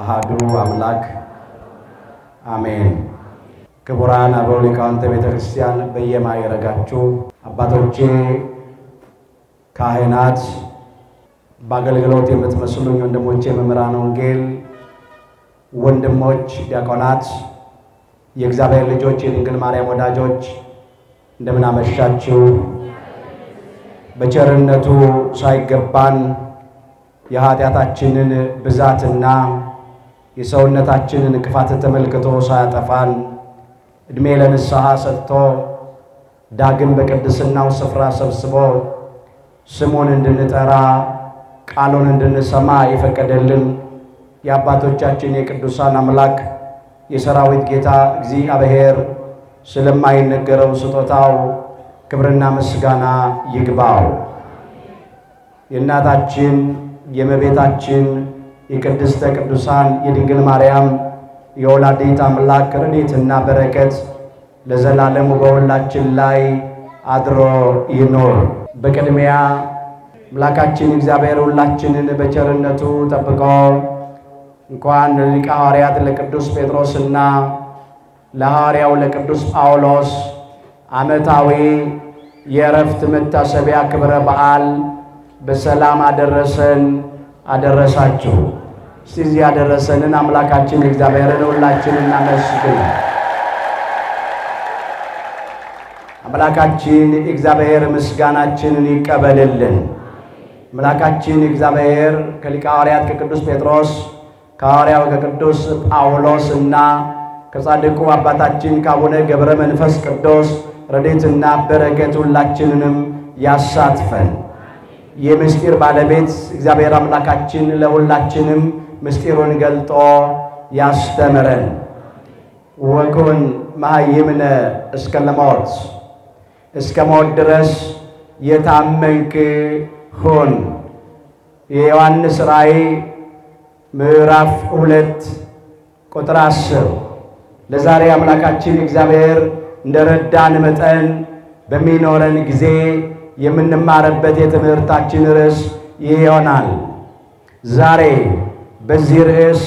አሃዱ አምላክ አሜን። ክቡራን አበው ሊቃውንተ ቤተ ክርስቲያን በየማዕረጋችሁ አባቶቼ ካህናት፣ በአገልግሎት የምትመስሉኝ ወንድሞቼ መምህራነ ወንጌል፣ ወንድሞች ዲያቆናት፣ የእግዚአብሔር ልጆች፣ የድንግል ማርያም ወዳጆች እንደምን አመሻችሁ። በቸርነቱ ሳይገባን የኃጢአታችንን ብዛትና የሰውነታችንን ክፋት ተመልክቶ ሳያጠፋን ዕድሜ ለንስሐ ሰጥቶ ዳግም በቅድስናው ስፍራ ሰብስቦ ስሙን እንድንጠራ ቃሉን እንድንሰማ የፈቀደልን የአባቶቻችን የቅዱሳን አምላክ የሰራዊት ጌታ እግዚአብሔር ስለማይነገረው ስጦታው ክብርና ምስጋና ይግባው። የእናታችን የእመቤታችን የቅድስተ ቅዱሳን የድንግል ማርያም የወላዲት አምላክ ረድኤትና በረከት ለዘላለሙ በሁላችን ላይ አድሮ ይኖር። በቅድሚያ አምላካችን እግዚአብሔር ሁላችንን በቸርነቱ ጠብቆ እንኳን ለሊቀ ሐዋርያት ለቅዱስ ጴጥሮስና ለሐዋርያው ለቅዱስ ጳውሎስ ዓመታዊ የዕረፍት መታሰቢያ ክብረ በዓል በሰላም አደረሰን አደረሳችሁ። እስቲ እዚህ ያደረሰንን አምላካችን እግዚአብሔርን ሁላችንን እናመስግን። አምላካችን እግዚአብሔር ምስጋናችንን ይቀበልልን። አምላካችን እግዚአብሔር ከሊቀ ሐዋርያት ከቅዱስ ጴጥሮስ ከሐዋርያው ከቅዱስ ጳውሎስ እና ከጻድቁ አባታችን ከአቡነ ገብረ መንፈስ ቅዱስ ረድኤትና በረከት ሁላችንንም ያሳትፈን። የምስጢር ባለቤት እግዚአብሔር አምላካችን ለሁላችንም ምስጢሩን ገልጦ ያስተምረን። ወኩን መሃይምነ እስከ ለሞት፣ እስከ ሞት ድረስ የታመንክ ሁን። የዮሐንስ ራእይ ምዕራፍ 2 ቁጥር 10። ለዛሬ አምላካችን እግዚአብሔር እንደረዳን መጠን በሚኖረን ጊዜ የምንማርበት የትምህርታችን ርዕስ ይህ ይሆናል። ዛሬ በዚህ ርዕስ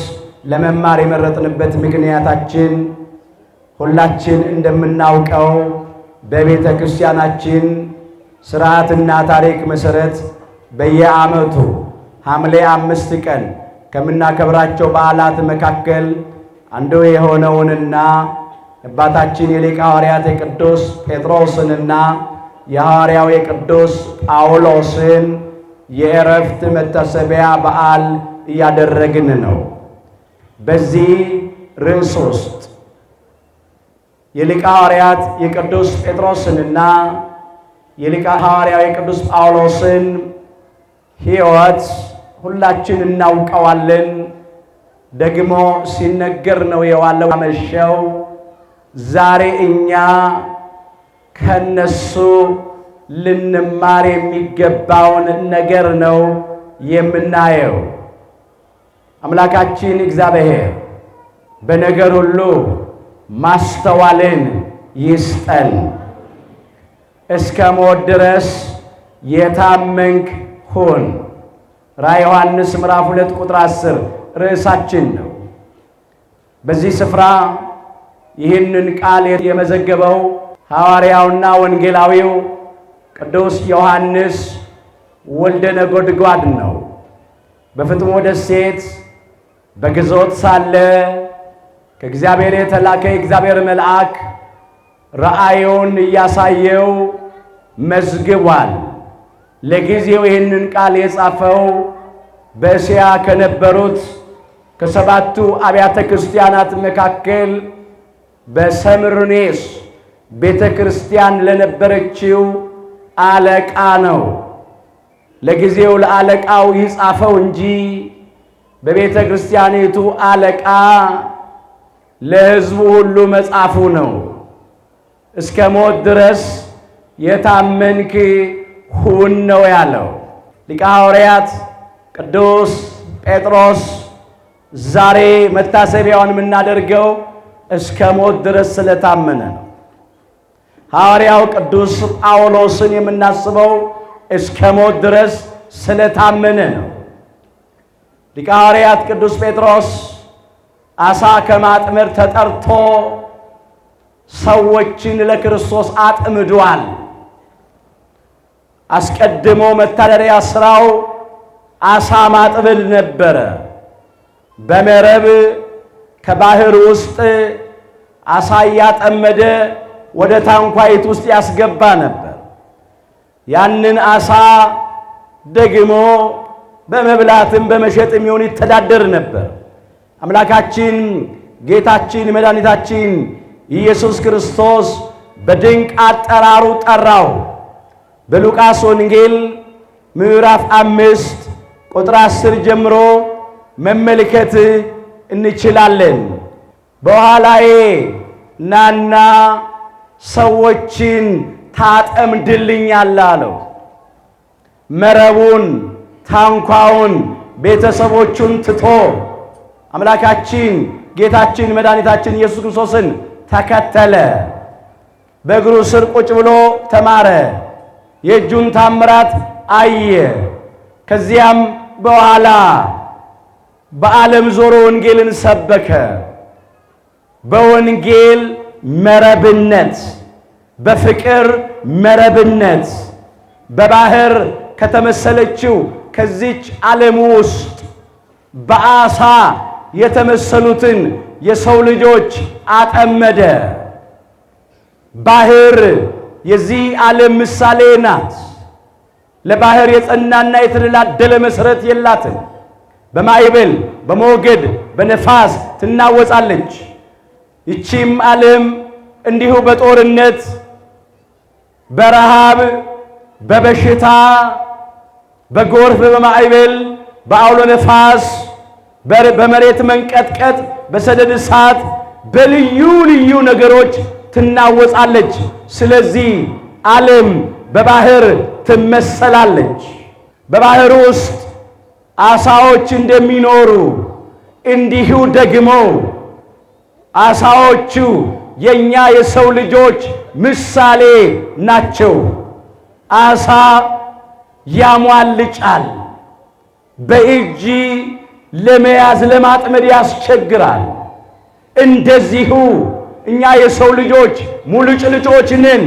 ለመማር የመረጥንበት ምክንያታችን ሁላችን እንደምናውቀው በቤተ ክርስቲያናችን ሥርዓትና ታሪክ መሠረት በየዓመቱ ሐምሌ 5 ቀን ከምናከብራቸው በዓላት መካከል አንዱ የሆነውንና አባታችን የሊቀ ሐዋርያት የቅዱስ ጴጥሮስንና የሐዋርያው የቅዱስ ጳውሎስን የዕረፍት መታሰቢያ በዓል እያደረግን ነው። በዚህ ርዕስ ውስጥ የሊቀ ሐዋርያት የቅዱስ ጴጥሮስንና የሊቀ ሐዋርያው የቅዱስ ጳውሎስን ሕይወት ሁላችን እናውቀዋለን። ደግሞ ሲነገር ነው የዋለው አመሸው። ዛሬ እኛ ከነሱ ልንማር የሚገባውን ነገር ነው የምናየው። አምላካችን እግዚአብሔር በነገር ሁሉ ማስተዋልን ይስጠን። እስከ ሞት ድረስ የታመንክ ሁን። ራዕየ ዮሐንስ ምዕራፍ 2 ቁጥር 10 ርዕሳችን ነው። በዚህ ስፍራ ይህንን ቃል የመዘገበው ሐዋርያውና ወንጌላዊው ቅዱስ ዮሐንስ ወልደ ነጎድጓድ ነው። በፍጥሞ ደሴት በግዞት ሳለ ከእግዚአብሔር የተላከ የእግዚአብሔር መልአክ ራእዩን እያሳየው መዝግቧል። ለጊዜው ይህንን ቃል የጻፈው በእስያ ከነበሩት ከሰባቱ አብያተ ክርስቲያናት መካከል በሰምርኔስ ቤተ ክርስቲያን ለነበረችው አለቃ ነው። ለጊዜው ለአለቃው ይጻፈው እንጂ በቤተ ክርስቲያኒቱ አለቃ ለሕዝቡ ሁሉ መጻፉ ነው። እስከ ሞት ድረስ የታመንክ ሁን ነው ያለው። ሊቀ ሐዋርያት ቅዱስ ጴጥሮስ ዛሬ መታሰቢያውን የምናደርገው እስከ ሞት ድረስ ስለታመነ ነው። ሐዋርያው ቅዱስ ጳውሎስን የምናስበው እስከ ሞት ድረስ ስለታመነ ነው። ሊቀ ሐዋርያት ቅዱስ ጴጥሮስ አሳ ከማጥመድ ተጠርቶ ሰዎችን ለክርስቶስ አጥምዷል። አስቀድሞ መታደሪያ ስራው አሳ ማጥመድ ነበረ። በመረብ ከባህር ውስጥ አሳ ያጠመደ ወደ ታንኳይት ውስጥ ያስገባ ነበር። ያንን አሳ ደግሞ በመብላትም በመሸጥም ይሁን ይተዳደር ነበር። አምላካችን ጌታችን መድኃኒታችን ኢየሱስ ክርስቶስ በድንቅ አጠራሩ ጠራው። በሉቃስ ወንጌል ምዕራፍ 5 ቁጥር 10 ጀምሮ መመልከት እንችላለን። በኋላዬ ናና ሰዎችን ታጠምድልኛለህ አለው። መረቡን፣ ታንኳውን፣ ቤተሰቦቹን ትቶ አምላካችን ጌታችን መድኃኒታችን ኢየሱስ ክርስቶስን ተከተለ። በእግሩ ስር ቁጭ ብሎ ተማረ። የእጁን ታምራት አየ። ከዚያም በኋላ በዓለም ዞሮ ወንጌልን ሰበከ። በወንጌል መረብነት፣ በፍቅር መረብነት በባህር ከተመሰለችው ከዚች ዓለም ውስጥ በአሳ የተመሰሉትን የሰው ልጆች አጠመደ። ባህር የዚህ ዓለም ምሳሌ ናት። ለባህር የጸናና የተደላደለ መሰረት የላትም። በማዕበል በሞገድ በነፋስ ትናወጻለች። ይቺም ዓለም እንዲሁ በጦርነት በረሃብ በበሽታ በጎርፍ በማዕበል በአውሎ ነፋስ በመሬት መንቀጥቀጥ በሰደድ እሳት በልዩ ልዩ ነገሮች ትናወጻለች። ስለዚህ ዓለም በባህር ትመሰላለች። በባህር ውስጥ አሳዎች እንደሚኖሩ እንዲሁ ደግሞ አሳዎቹ የኛ የሰው ልጆች ምሳሌ ናቸው። አሳ ያሟልጫል፣ በእጅ ለመያዝ ለማጥመድ ያስቸግራል። እንደዚሁ እኛ የሰው ልጆች ሙልጭልጮች ነን።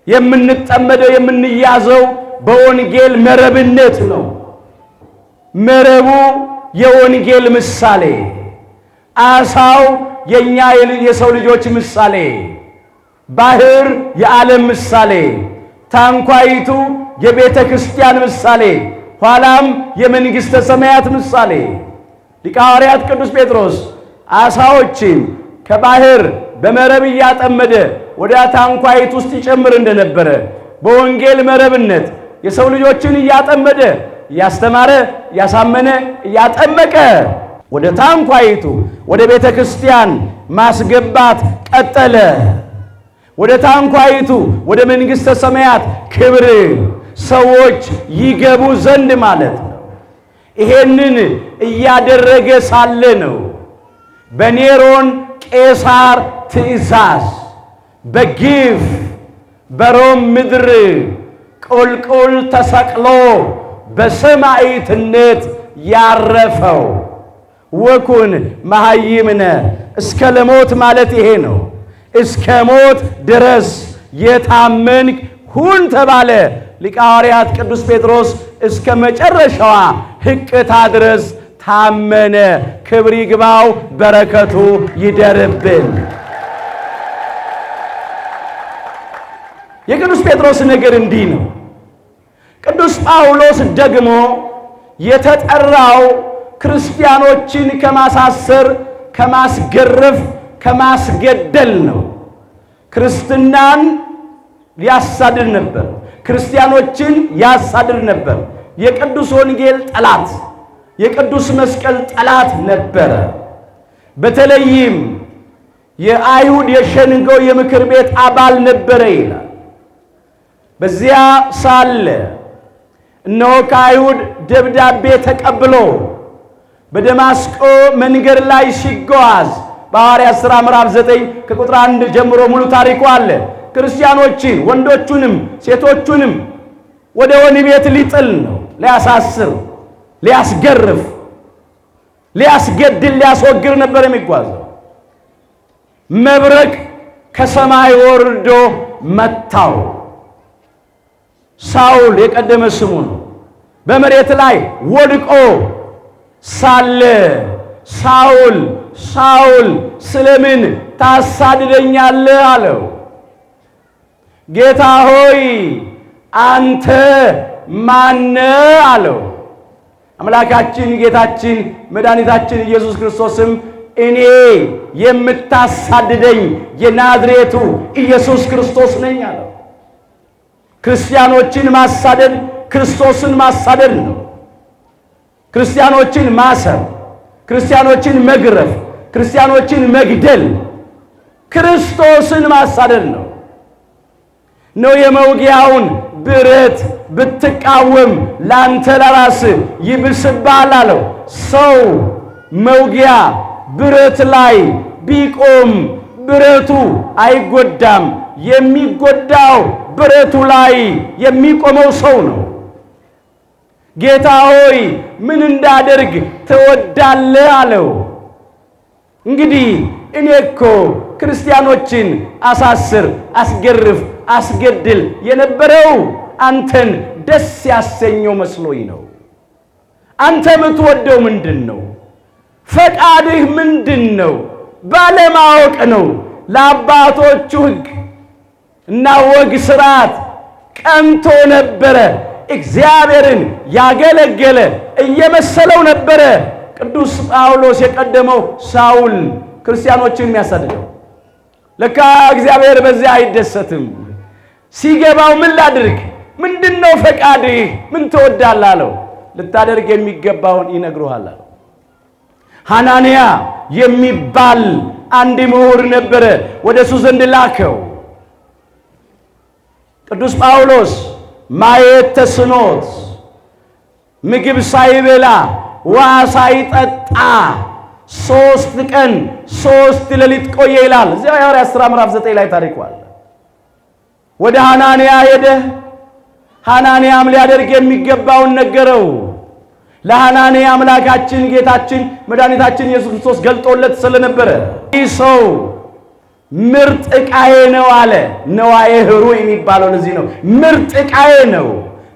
የምንጠመደው የምንያዘው በወንጌል መረብነት ነው። መረቡ የወንጌል ምሳሌ፣ አሳው የኛ የሰው ልጆች ምሳሌ፣ ባህር የዓለም ምሳሌ፣ ታንኳይቱ የቤተ ክርስቲያን ምሳሌ፣ ኋላም የመንግሥተ ሰማያት ምሳሌ። ሊቀ ሐዋርያት ቅዱስ ጴጥሮስ አሳዎችን ከባህር በመረብ እያጠመደ ወደ ታንኳይት ውስጥ ይጨምር እንደነበረ በወንጌል መረብነት የሰው ልጆችን እያጠመደ እያስተማረ እያሳመነ እያጠመቀ ወደ ታንኳይቱ ወደ ቤተ ክርስቲያን ማስገባት ቀጠለ። ወደ ታንኳይቱ ወደ መንግሥተ ሰማያት ክብር ሰዎች ይገቡ ዘንድ ማለት ነው። ይሄንን እያደረገ ሳለ ነው በኔሮን ቄሳር ትእዛዝ በግፍ በሮም ምድር ቁልቁል ተሰቅሎ በሰማዕትነት ያረፈው። ወኩን መሃይምነ እስከ ለሞት ማለት ይሄ ነው። እስከ ሞት ድረስ የታመንክ ሁን ተባለ። ሊቀ ሐዋርያት ቅዱስ ጴጥሮስ እስከ መጨረሻዋ ሕቅታ ድረስ ታመነ። ክብር ይግባው፣ በረከቱ ይደርብን። የቅዱስ ጴጥሮስ ነገር እንዲህ ነው። ቅዱስ ጳውሎስ ደግሞ የተጠራው ክርስቲያኖችን ከማሳሰር፣ ከማስገረፍ፣ ከማስገደል ነው። ክርስትናን ያሳድድ ነበር። ክርስቲያኖችን ያሳድድ ነበር። የቅዱስ ወንጌል ጠላት፣ የቅዱስ መስቀል ጠላት ነበረ። በተለይም የአይሁድ የሸንጎ የምክር ቤት አባል ነበረ ይላል። በዚያ ሳለ እነሆ ከአይሁድ ደብዳቤ ተቀብሎ በደማስቆ መንገድ ላይ ሲጓዝ በሐዋርያት ሥራ ምዕራፍ 9 ከቁጥር 1 ጀምሮ ሙሉ ታሪኩ አለ። ክርስቲያኖችን ወንዶቹንም ሴቶቹንም ወደ ወህኒ ቤት ሊጥል ነው፣ ሊያሳስር፣ ሊያስገርፍ። ሊያስገድል ሊያስወግር ነበር የሚጓዘው። መብረቅ ከሰማይ ወርዶ መታው። ሳውል የቀደመ ስሙ ነው። በመሬት ላይ ወድቆ ሳለ ሳውል ሳውል ስለምን ታሳድደኛለህ አለው። ጌታ ሆይ አንተ ማነህ አለው። አምላካችን ጌታችን መድኃኒታችን ኢየሱስ ክርስቶስም እኔ የምታሳድደኝ የናዝሬቱ ኢየሱስ ክርስቶስ ነኝ አለው። ክርስቲያኖችን ማሳደድ ክርስቶስን ማሳደድ ነው። ክርስቲያኖችን ማሰር፣ ክርስቲያኖችን መግረፍ፣ ክርስቲያኖችን መግደል ክርስቶስን ማሳደድ ነው። የመውጊያውን ብረት ብትቃወም ላንተ ለራስህ ይብስብሃል አለው። ሰው መውጊያ ብረት ላይ ቢቆም ብረቱ አይጎዳም። የሚጎዳው ብረቱ ላይ የሚቆመው ሰው ነው። ጌታ ሆይ ምን እንዳደርግ ትወዳለህ አለው። እንግዲህ እኔ እኮ ክርስቲያኖችን አሳስር፣ አስገርፍ፣ አስገድል የነበረው አንተን ደስ ያሰኘው መስሎኝ ነው። አንተ የምትወደው ምንድን ነው? ፈቃድህ ምንድን ነው? ባለማወቅ ነው። ለአባቶቹ ሕግ እና ወግ ሥርዓት ቀንቶ ነበረ። እግዚአብሔርን ያገለገለ እየመሰለው ነበረ። ቅዱስ ጳውሎስ የቀደመው ሳውል ክርስቲያኖችን የሚያሳድደው ለካ እግዚአብሔር በዚያ አይደሰትም። ሲገባው ምን ላድርግ? ምንድነው ፈቃድህ? ምን ትወዳለህ አለው። ልታደርግ የሚገባውን ይነግሩሃል አለው። ሐናንያ የሚባል አንድ ምሁር ነበረ። ወደ እሱ ዘንድ ላከው። ቅዱስ ጳውሎስ ማየት ተስኖት ምግብ ሳይበላ ውሃ ሳይጠጣ 3 ቀን 3 ሌሊት ቆየ ይላል። እዚያው የሐዋርያት ሥራ ምዕራፍ 9 ላይ ታሪኩ አለ። ወደ ሐናንያ ሄደ። ሐናንያም ሊያደርግ የሚገባውን ነገረው። ለሐናንያ አምላካችን ጌታችን መድኃኒታችን ኢየሱስ ክርስቶስ ገልጦለት ስለነበረ ይህ ሰው ምርጥ ዕቃዬ ነው አለ። ነዋየ ኅሩይ የሚባለው ለዚህ ነው። ምርጥ ዕቃዬ ነው፣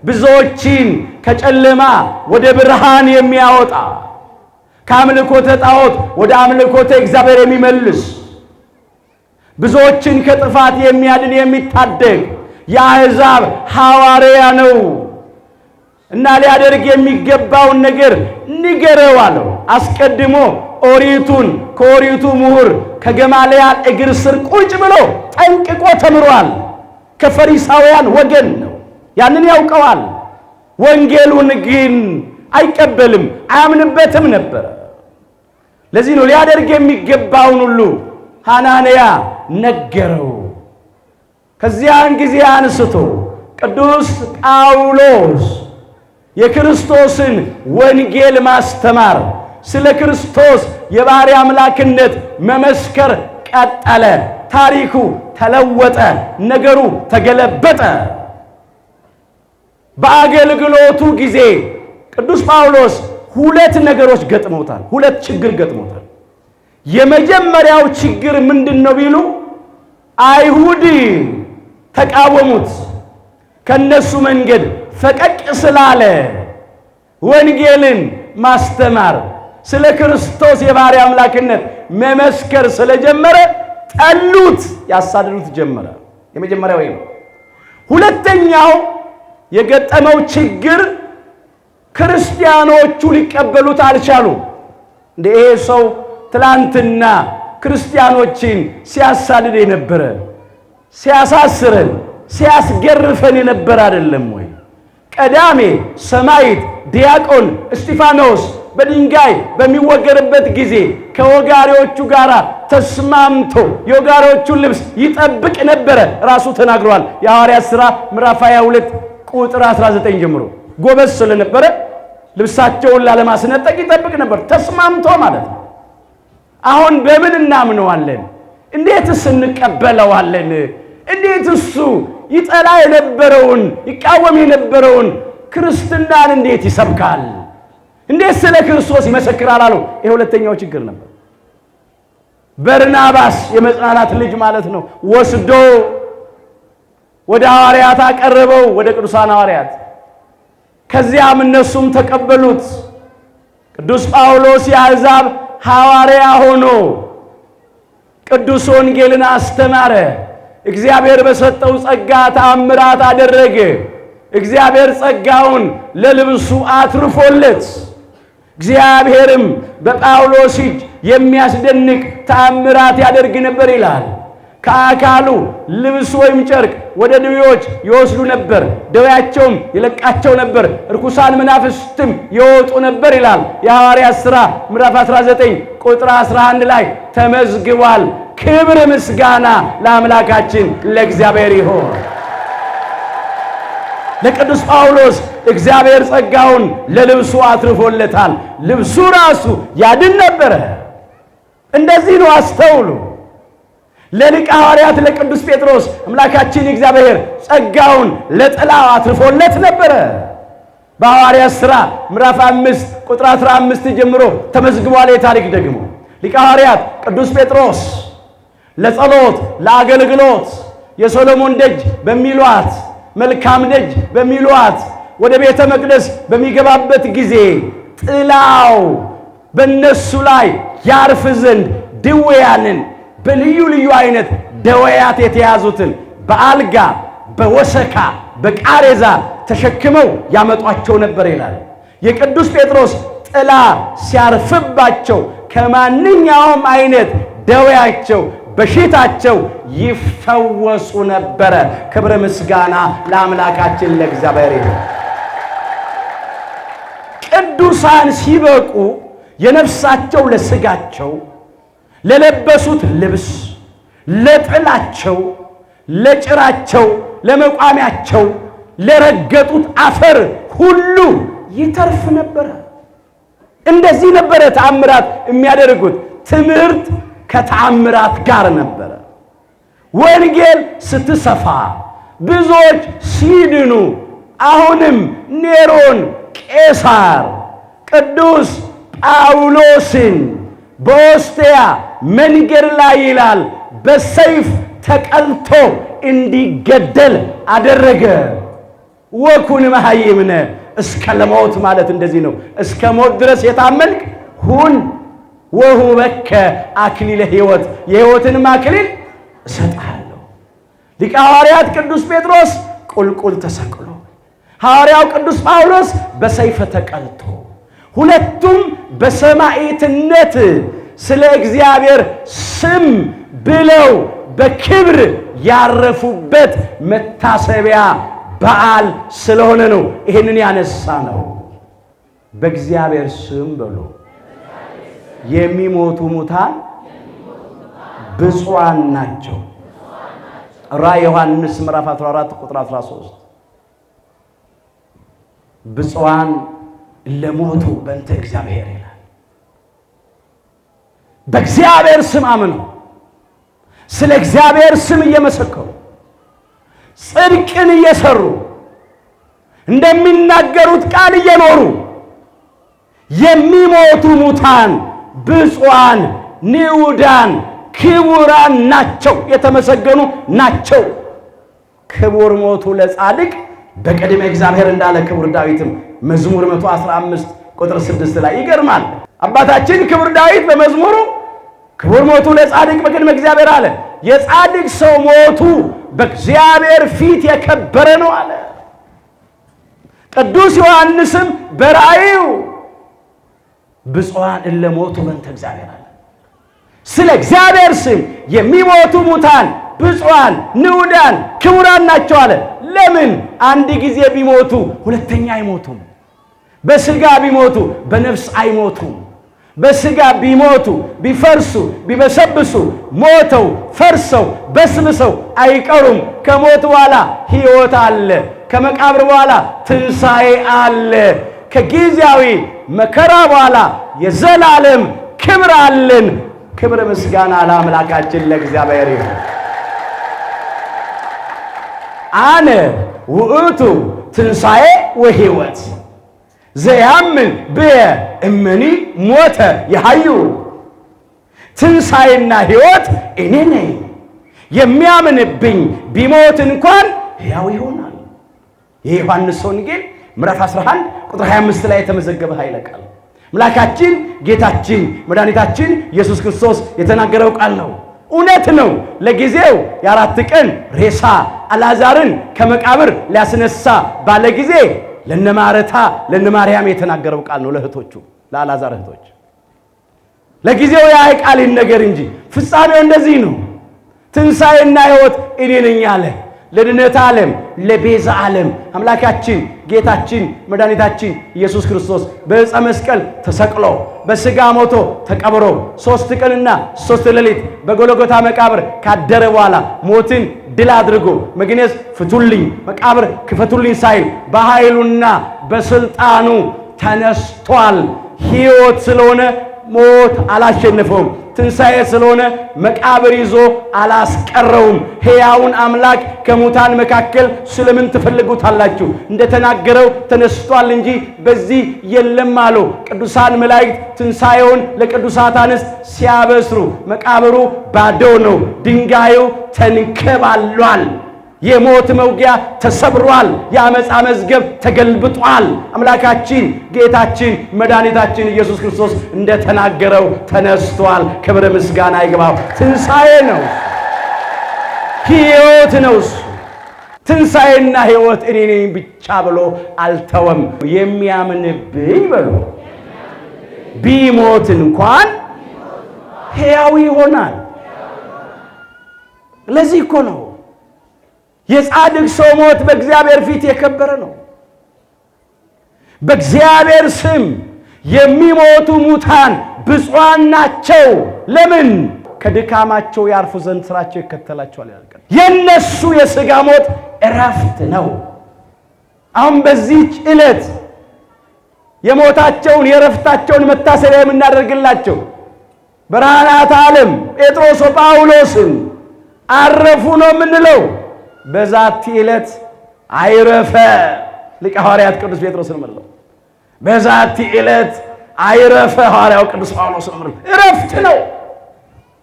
ብዙዎችን ከጨለማ ወደ ብርሃን የሚያወጣ፣ ከአምልኮተ ጣዖት ወደ አምልኮተ እግዚአብሔር የሚመልስ፣ ብዙዎችን ከጥፋት የሚያድን የሚታደግ የአሕዛብ ሐዋርያ ነው እና ሊያደርግ የሚገባውን ነገር ንገረው አለው። አስቀድሞ ኦሪቱን ከኦሪቱ ምሁር ከገማልያል እግር ስር ቁጭ ብሎ ጠንቅቆ ተምሯል። ከፈሪሳውያን ወገን ነው፣ ያንን ያውቀዋል። ወንጌሉን ግን አይቀበልም፣ አያምንበትም ነበር። ለዚህ ነው ሊያደርግ የሚገባውን ሁሉ ሐናንያ ነገረው። ከዚያን ጊዜ አንስቶ ቅዱስ ጳውሎስ የክርስቶስን ወንጌል ማስተማር፣ ስለ ክርስቶስ የባሕርይ አምላክነት መመስከር ቀጠለ። ታሪኩ ተለወጠ፣ ነገሩ ተገለበጠ። በአገልግሎቱ ጊዜ ቅዱስ ጳውሎስ 2 ነገሮች ገጥመውታል። 2 ችግር ገጥመውታል። የመጀመሪያው ችግር ምንድነው ቢሉ አይሁድ ተቃወሙት። ከነሱ መንገድ ፈቀቅ ስላለ ወንጌልን ማስተማር፣ ስለ ክርስቶስ የባሕርይ አምላክነት መመስከር ስለጀመረ ጠሉት፣ ያሳድዱት ጀመረ። የመጀመሪያው ነው። ሁለተኛው የገጠመው ችግር ክርስቲያኖቹ ሊቀበሉት አልቻሉም። ይሄ ሰው ትላንትና ክርስቲያኖችን ሲያሳድድ የነበረ፣ ሲያሳስረን ሲያስገርፈን የነበረ አይደለም ወይ? ቀዳሜ ሰማዕት ዲያቆን እስጢፋኖስ በድንጋይ በሚወገርበት ጊዜ ከወጋሪዎቹ ጋር ተስማምቶ የወጋሪዎቹን ልብስ ይጠብቅ ነበረ። ራሱ ተናግሯል። የሐዋርያት ሥራ ምዕራፍ 22 ቁጥር 19 ጀምሮ ጎበዝ ስለነበረ ልብሳቸውን ላለማስነጠቅ ይጠብቅ ነበር። ተስማምቶ ማለት ነው። አሁን በምን እናምነዋለን? እንዴትስ እንቀበለዋለን? እንዴት እሱ ይጠላ የነበረውን ይቃወም የነበረውን ክርስትናን እንዴት ይሰብካል? እንዴት ስለ ክርስቶስ ይመሰክራል አሉ። ይሄ ሁለተኛው ችግር ነበር። በርናባስ የመጽናናት ልጅ ማለት ነው ወስዶ ወደ ሐዋርያት አቀረበው፣ ወደ ቅዱሳን ሐዋርያት። ከዚያም እነሱም ተቀበሉት። ቅዱስ ጳውሎስ የአሕዛብ ሐዋርያ ሆኖ ቅዱስ ወንጌልን አስተማረ። እግዚአብሔር በሰጠው ጸጋ ተአምራት አደረገ። እግዚአብሔር ጸጋውን ለልብሱ አትርፎለት፣ እግዚአብሔርም በጳውሎስ እጅ የሚያስደንቅ ተአምራት ያደርግ ነበር ይላል። ከአካሉ ልብስ ወይም ጨርቅ ወደ ድውዮች ይወስዱ ነበር፣ ደዌያቸውም ይለቃቸው ነበር፣ ርኩሳን መናፍስትም ይወጡ ነበር ይላል። የሐዋርያት ሥራ ምዕራፍ 19 ቁጥር 11 ላይ ተመዝግቧል። ክብር ምስጋና ለአምላካችን ለእግዚአብሔር ይሁን። ለቅዱስ ጳውሎስ እግዚአብሔር ጸጋውን ለልብሱ አትርፎለታል። ልብሱ ራሱ ያድን ነበረ። እንደዚህ ነው፣ አስተውሉ። ለሊቀ ሐዋርያት ለቅዱስ ጴጥሮስ አምላካችን እግዚአብሔር ጸጋውን ለጥላው አትርፎለት ነበረ። በሐዋርያት ሥራ ምዕራፍ 5 ቁጥር 15 ጀምሮ ተመዝግቧል። የታሪክ ደግሞ ሊቀ ሐዋርያት ቅዱስ ጴጥሮስ ለጸሎት ለአገልግሎት የሶሎሞን ደጅ በሚሏት መልካም ደጅ በሚሏት ወደ ቤተ መቅደስ በሚገባበት ጊዜ ጥላው በእነሱ ላይ ያርፍ ዘንድ ድውያንን በልዩ ልዩ አይነት ደዌያት የተያዙትን በአልጋ በወሰካ በቃሬዛ ተሸክመው ያመጧቸው ነበር ይላል። የቅዱስ ጴጥሮስ ጥላ ሲያርፍባቸው ከማንኛውም አይነት ደዌያቸው በሽታቸው ይፈወሱ ነበረ። ክብረ ምስጋና ለአምላካችን ለእግዚአብሔር ይሁን። ቅዱሳን ሲበቁ የነፍሳቸው ለስጋቸው ለለበሱት ልብስ፣ ለጥላቸው፣ ለጭራቸው፣ ለመቋሚያቸው፣ ለረገጡት አፈር ሁሉ ይተርፍ ነበረ። እንደዚህ ነበረ ተአምራት የሚያደርጉት። ትምህርት ከተአምራት ጋር ነበረ። ወንጌል ስትሰፋ ብዙዎች ሲድኑ፣ አሁንም ኔሮን ቄሳር ቅዱስ ጳውሎስን በኦስቲያ መንገድ ላይ ይላል በሰይፍ ተቀልቶ እንዲገደል አደረገ። ወኩን መሃይምነ እስከ ለሞት ማለት እንደዚህ ነው። እስከ ሞት ድረስ የታመንክ ሁን። ወሁበከ አክሊለ ሕይወት፣ የሕይወትንም አክሊል እሰጥሃለሁ። ሊቀ ሐዋርያት ቅዱስ ጴጥሮስ ቁልቁል ተሰቅሎ፣ ሐዋርያው ቅዱስ ጳውሎስ በሰይፍ ተቀልቶ፣ ሁለቱም በሰማዕትነት ስለ እግዚአብሔር ስም ብለው በክብር ያረፉበት መታሰቢያ በዓል ስለሆነ ነው ይሄንን ያነሳ ነው። በእግዚአብሔር ስም ብሎ የሚሞቱ ሙታን ብፁዓን ናቸው። ራዕየ ዮሐንስ ምዕራፍ 14 ቁጥር 13 ብፁዓን ለሞቱ በእንተ እግዚአብሔር ይላል። በእግዚአብሔር ስም አምነው ስለ እግዚአብሔር ስም እየመሰከሩ ጽድቅን እየሰሩ እንደሚናገሩት ቃል እየኖሩ የሚሞቱ ሙታን ብፁዓን ንዑዳን ክቡራን ናቸው፣ የተመሰገኑ ናቸው። ክቡር ሞቱ ለጻድቅ በቅድመ እግዚአብሔር እንዳለ ክቡር ዳዊትም መዝሙር 115 ቁጥር 6 ላይ ይገርማል። አባታችን ክቡር ዳዊት በመዝሙሩ ክቡር ሞቱ ለጻድቅ በቅድመ እግዚአብሔር አለ። የጻድቅ ሰው ሞቱ በእግዚአብሔር ፊት የከበረ ነው አለ። ቅዱስ ዮሐንስም በራእዩ ብፁዓን እለ ሞቱ በእንተ እግዚአብሔር አለ። ስለ እግዚአብሔር ስም የሚሞቱ ሙታን ብፁዓን ንዑዳን ክቡራን ናቸው አለ። ለምን? አንድ ጊዜ ቢሞቱ ሁለተኛ አይሞቱም። በሥጋ ቢሞቱ በነፍስ አይሞቱም። በሥጋ ቢሞቱ ቢፈርሱ ቢበሰብሱ ሞተው ፈርሰው በስብሰው አይቀሩም። ከሞት በኋላ ሕይወት አለ። ከመቃብር በኋላ ትንሣኤ አለ። ከጊዜያዊ መከራ በኋላ የዘላለም ክብር አለን። ክብር ምስጋና ለአምላካችን ለእግዚአብሔር ይሁን። አነ ውእቱ ትንሣኤ ወሕይወት፣ ዘያምን ብየ እመኒ ሞተ የሐዩ ትንሣኤና ሕይወት እኔ ነኝ፣ የሚያምንብኝ ቢሞት እንኳን ሕያው ይሆናል። የዮሐንስ ወንጌል ምዕራፍ 11 ቁጥር 25 ላይ የተመዘገበ ኃይለ ቃል አምላካችን ጌታችን መድኃኒታችን ኢየሱስ ክርስቶስ የተናገረው ቃል ነው። እውነት ነው። ለጊዜው የ4 ቀን ሬሳ አልዓዛርን ከመቃብር ሊያስነሳ ባለ ጊዜ ለነማረታ ለነማርያም የተናገረው ቃል ነው። ለእህቶቹ ለአልዓዛር እህቶች ለጊዜው ያ ቃል ይነገር እንጂ ፍጻሜው እንደዚህ ነው። ትንሣኤና ሕይወት እኔ ነኝ አለ። ለድነት ዓለም ለቤዛ ዓለም አምላካችን ጌታችን መድኃኒታችን ኢየሱስ ክርስቶስ በዕፀ መስቀል ተሰቅሎ በሥጋ ሞቶ ተቀብሮ 3 ቀንና 3 ሌሊት በጎልጎታ መቃብር ካደረ በኋላ ሞትን ድል አድርጎ መግነዝ ፍቱልኝ መቃብር ክፈቱልኝ ሳይል በኃይሉና በስልጣኑ ተነስቷል። ሕይወት ስለሆነ ሞት አላሸነፈውም። ትንሣኤ ስለሆነ መቃብር ይዞ አላስቀረውም። ሕያውን አምላክ ከሙታን መካከል ስለምን ትፈልጉታላችሁ? እንደተናገረው ተነስቷል እንጂ በዚህ የለም አለው። ቅዱሳን መላእክት ትንሣኤውን ለቅዱሳት አንስት ሲያበስሩ መቃብሩ ባዶ ነው፣ ድንጋዩ ተንከባሏል፣ የሞት መውጊያ ተሰብሯል፣ የአመፃ መዝገብ ተገልብጧል። አምላካችን ጌታችን መድኃኒታችን ኢየሱስ ክርስቶስ እንደተናገረው ተነስቷል። ክብር ምስጋና ይግባው። ትንሣኤ ነው፣ ሕይወት ነው። ትንሣኤና ሕይወት እኔ ነኝ ብቻ ብሎ አልተወም። የሚያምንብኝ በሉ ቢሞት እንኳን ሕያው ይሆናል። ለዚህ እኮ ነው የጻድቅ ሰው ሞት በእግዚአብሔር ፊት የከበረ ነው። በእግዚአብሔር ስም የሚሞቱ ሙታን ብፁዓን ናቸው። ለምን? ከድካማቸው ያርፉ ዘንድ ስራቸው ይከተላቸዋል ያልቃል። የነሱ የሥጋ ሞት እረፍት ነው። አሁን በዚህች ዕለት የሞታቸውን የእረፍታቸውን መታሰቢያ የምናደርግላቸው ብርሃናት ዓለም ጴጥሮስ ጳውሎስን አረፉ ነው የምንለው። በዛቲ ዕለት አይረፈ ሊቀ ሐዋርያት ቅዱስ ጴጥሮስን ምንለው። በዛቲ ዕለት አይረፈ ሐዋርያው ቅዱስ ጳውሎስን ምንለው። እረፍት ነው፣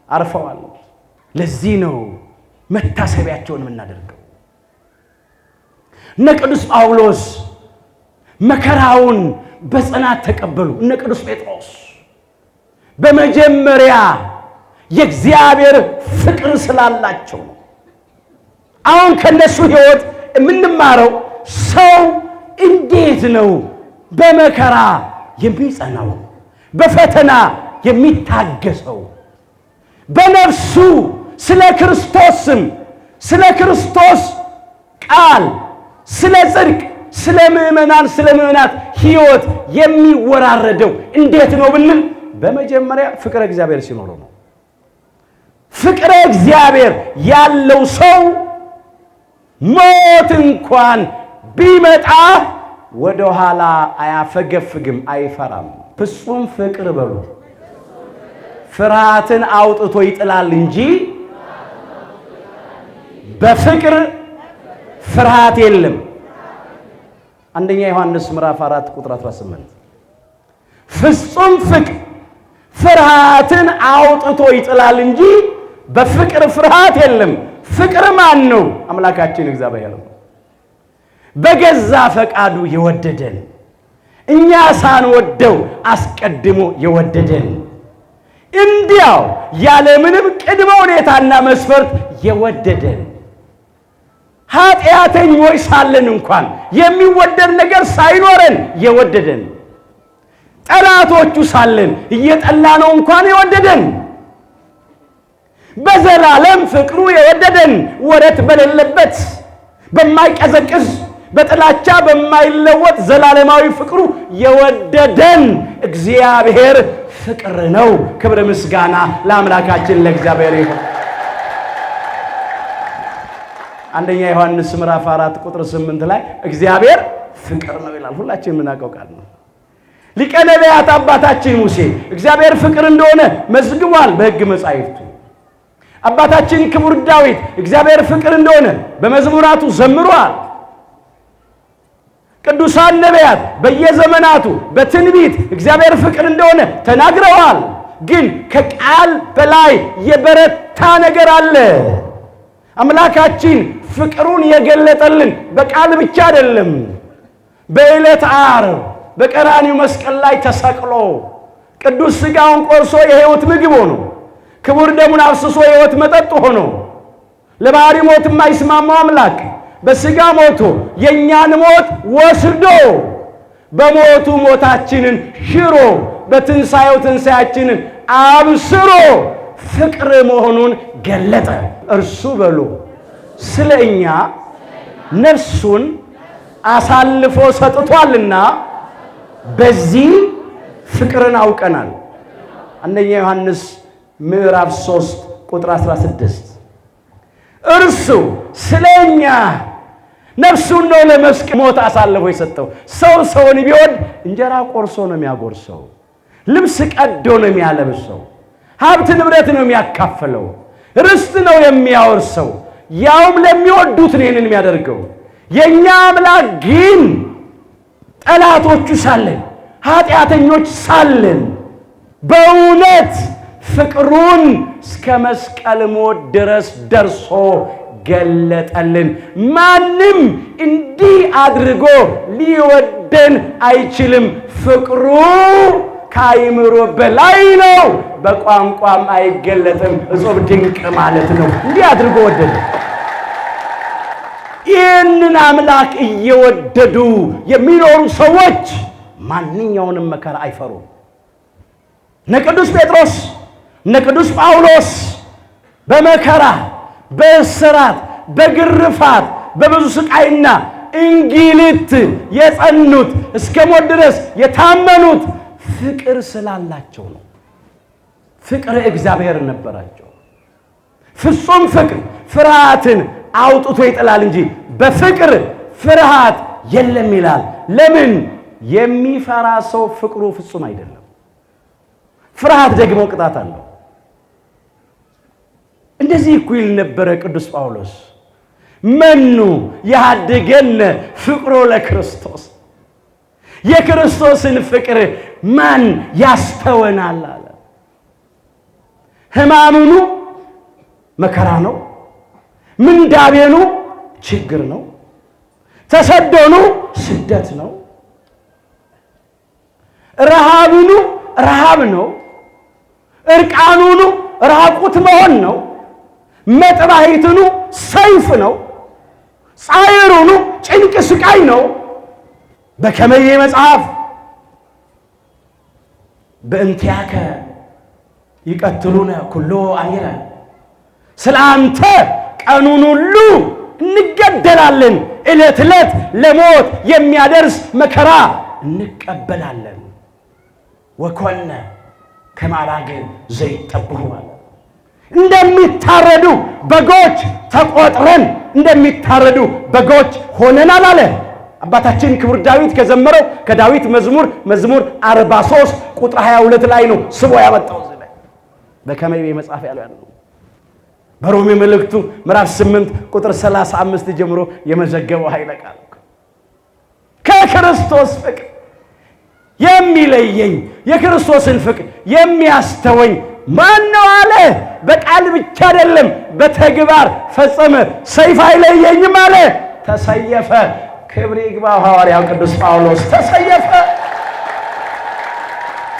አርፈዋል። ለዚህ ነው መታሰቢያቸውን የምናደርገው። እነ ቅዱስ ጳውሎስ መከራውን በጽናት ተቀበሉ። እነ ቅዱስ ጴጥሮስ በመጀመሪያ የእግዚአብሔር ፍቅር ስላላቸው ነው። አሁን ከነሱ ሕይወት የምንማረው ሰው እንዴት ነው በመከራ የሚጸናው፣ በፈተና የሚታገሰው፣ በነፍሱ ስለ ክርስቶስ ስም፣ ስለ ክርስቶስ ቃል፣ ስለ ጽድቅ፣ ስለ ምዕመናት ሕይወት የሚወራረደው እንዴት ነው ብንል በመጀመሪያ ፍቅረ እግዚአብሔር ሲኖረው ነው። ፍቅረ እግዚአብሔር ያለው ሰው ሞት እንኳን ቢመጣ ወደ ኋላ አያፈገፍግም፣ አይፈራም። ፍጹም ፍቅር በሉ ፍርሃትን አውጥቶ ይጥላል እንጂ በፍቅር ፍርሃት የለም። አንደኛ ዮሐንስ ምዕራፍ 4 ቁጥር 18 ፍጹም ፍቅር ፍርሃትን አውጥቶ ይጥላል እንጂ በፍቅር ፍርሃት የለም። ፍቅር ማን ነው? አምላካችን እግዚአብሔር ነው። በገዛ ፈቃዱ የወደደን፣ እኛ ሳንወደው አስቀድሞ የወደደን፣ እንዲያው ያለምንም ቅድመ ሁኔታና መስፈርት የወደደን፣ ኃጢአተኞች ሳለን እንኳን የሚወደድ ነገር ሳይኖረን የወደደን፣ ጠላቶቹ ሳለን እየጠላነው እንኳን የወደደን፣ በዘላለም ፍቅሩ የወደደን፣ ወረት በሌለበት በማይቀዘቅዝ በጥላቻ በማይለወጥ ዘላለማዊ ፍቅሩ የወደደን እግዚአብሔር ፍቅር ነው። ክብር ምስጋና ለአምላካችን ለእግዚአብሔር ይሁን። አንደኛ ዮሐንስ ምዕራፍ 4 ቁጥር 8 ላይ እግዚአብሔር ፍቅር ነው ይላል። ሁላችን የምናውቀው ቃል ነው። ሊቀ ነቢያት አባታችን ሙሴ እግዚአብሔር ፍቅር እንደሆነ መዝግቧል በሕግ መጻሕፍቱ። አባታችን ክቡር ዳዊት እግዚአብሔር ፍቅር እንደሆነ በመዝሙራቱ ዘምሯል። ቅዱሳን ነቢያት በየዘመናቱ በትንቢት እግዚአብሔር ፍቅር እንደሆነ ተናግረዋል። ግን ከቃል በላይ የበረታ ነገር አለ። አምላካችን ፍቅሩን የገለጠልን በቃል ብቻ አይደለም። በዕለተ ዓርብ በቀራንዮ መስቀል ላይ ተሰቅሎ ቅዱስ ሥጋውን ቆርሶ የሕይወት ምግብ ሆኖ ክቡር ደሙን አፍስሶ የሕይወት መጠጥ ሆኖ ለባህሪ ሞት የማይስማማው አምላክ በሥጋ ሞቶ የእኛን ሞት ወስዶ በሞቱ ሞታችንን ሽሮ በትንሣኤው ትንሣያችንን አብስሮ ፍቅር መሆኑን ገለጠ። እርሱ በሉ ስለ እኛ ነፍሱን አሳልፎ ሰጥቷልና በዚህ ፍቅርን አውቀናል። አንደኛ ዮሐንስ ምዕራፍ 3 ቁጥር 16 እርሱ ስለ እኛ ነፍሱን ነው ለመስቀል ሞት አሳልፎ የሰጠው። ሰው ሰውን ቢወድ እንጀራ ቆርሶ ነው የሚያጎርሰው፣ ልብስ ቀዶ ነው የሚያለብሰው፣ ሀብት ንብረት ነው የሚያካፍለው፣ ርስት ነው የሚያወርሰው። ያውም ለሚወዱት ነው ይህንን የሚያደርገው። የእኛ አምላክ ግን ጠላቶቹ ሳለን ኃጢአተኞች ሳለን በእውነት ፍቅሩን እስከ መስቀል ሞት ድረስ ደርሶ ገለጠልን። ማንም እንዲህ አድርጎ ሊወደን አይችልም። ፍቅሩ ከአእምሮ በላይ ነው፣ በቋንቋም አይገለጥም። እጹብ ድንቅ ማለት ነው። እንዲህ አድርጎ ወደደ። ይህንን አምላክ እየወደዱ የሚኖሩ ሰዎች ማንኛውንም መከራ አይፈሩም። እነ ቅዱስ ጴጥሮስ እነ ቅዱስ ጳውሎስ በመከራ በእስራት በግርፋት በብዙ ስቃይና እንግልት የጸኑት እስከ ሞት ድረስ የታመኑት ፍቅር ስላላቸው ነው። ፍቅር እግዚአብሔር ነበራቸው። ፍጹም ፍቅር ፍርሃትን አውጥቶ ይጥላል እንጂ በፍቅር ፍርሃት የለም ይላል። ለምን? የሚፈራ ሰው ፍቅሩ ፍጹም አይደለም። ፍርሃት ደግሞ ቅጣት አለው። እንደዚህ እኮ ይል ነበረ ቅዱስ ጳውሎስ መኑ ያድገነ ፍቅሮ ለክርስቶስ፣ የክርስቶስን ፍቅር ማን ያስተወናል አለ። ሕማሙኑ መከራ ነው፣ ምንዳቤኑ ችግር ነው፣ ተሰዶኑ ስደት ነው፣ ረሃቡኑ ረሃብ ነው፣ እርቃኑኑ ራቁት መሆን ነው፣ መጥባሕትኑ ሰይፍ ነው፣ ጻዕሩኑ ጭንቅ ስቃይ ነው። በከመየ መጽሐፍ በእንቲአከ ይቀትሉነ ኩሎ አየረ፣ ስለ አንተ ቀኑን ሁሉ እንገደላለን፣ ዕለት ዕለት ለሞት የሚያደርስ መከራ እንቀበላለን። ወኮነ ከማራገ ዘይጠብሑ እንደሚታረዱ በጎች ተቆጥረን እንደሚታረዱ በጎች ሆነናል አለ። አባታችን ክቡር ዳዊት ከዘመረው ከዳዊት መዝሙር 43 ቁጥር 22 ላይ ነው ስቦ ያመጣው። እዚህ ላይ በከመይ መጽሐፍ ያለው በሮሜ መልእክቱ ምዕራፍ 8 ቁጥር 35 ጀምሮ የመዘገበው ኃይለ ቃል ከክርስቶስ ፍቅር የሚለየኝ የክርስቶስን ፍቅር የሚያስተወኝ ማን ነው አለ። በቃል ብቻ አይደለም በተግባር ፈጸመ። ሰይፍ አይለየኝም አለ፣ ተሰየፈ። ክብር ይግባው ሐዋርያው ቅዱስ ጳውሎስ ተሰየፈ።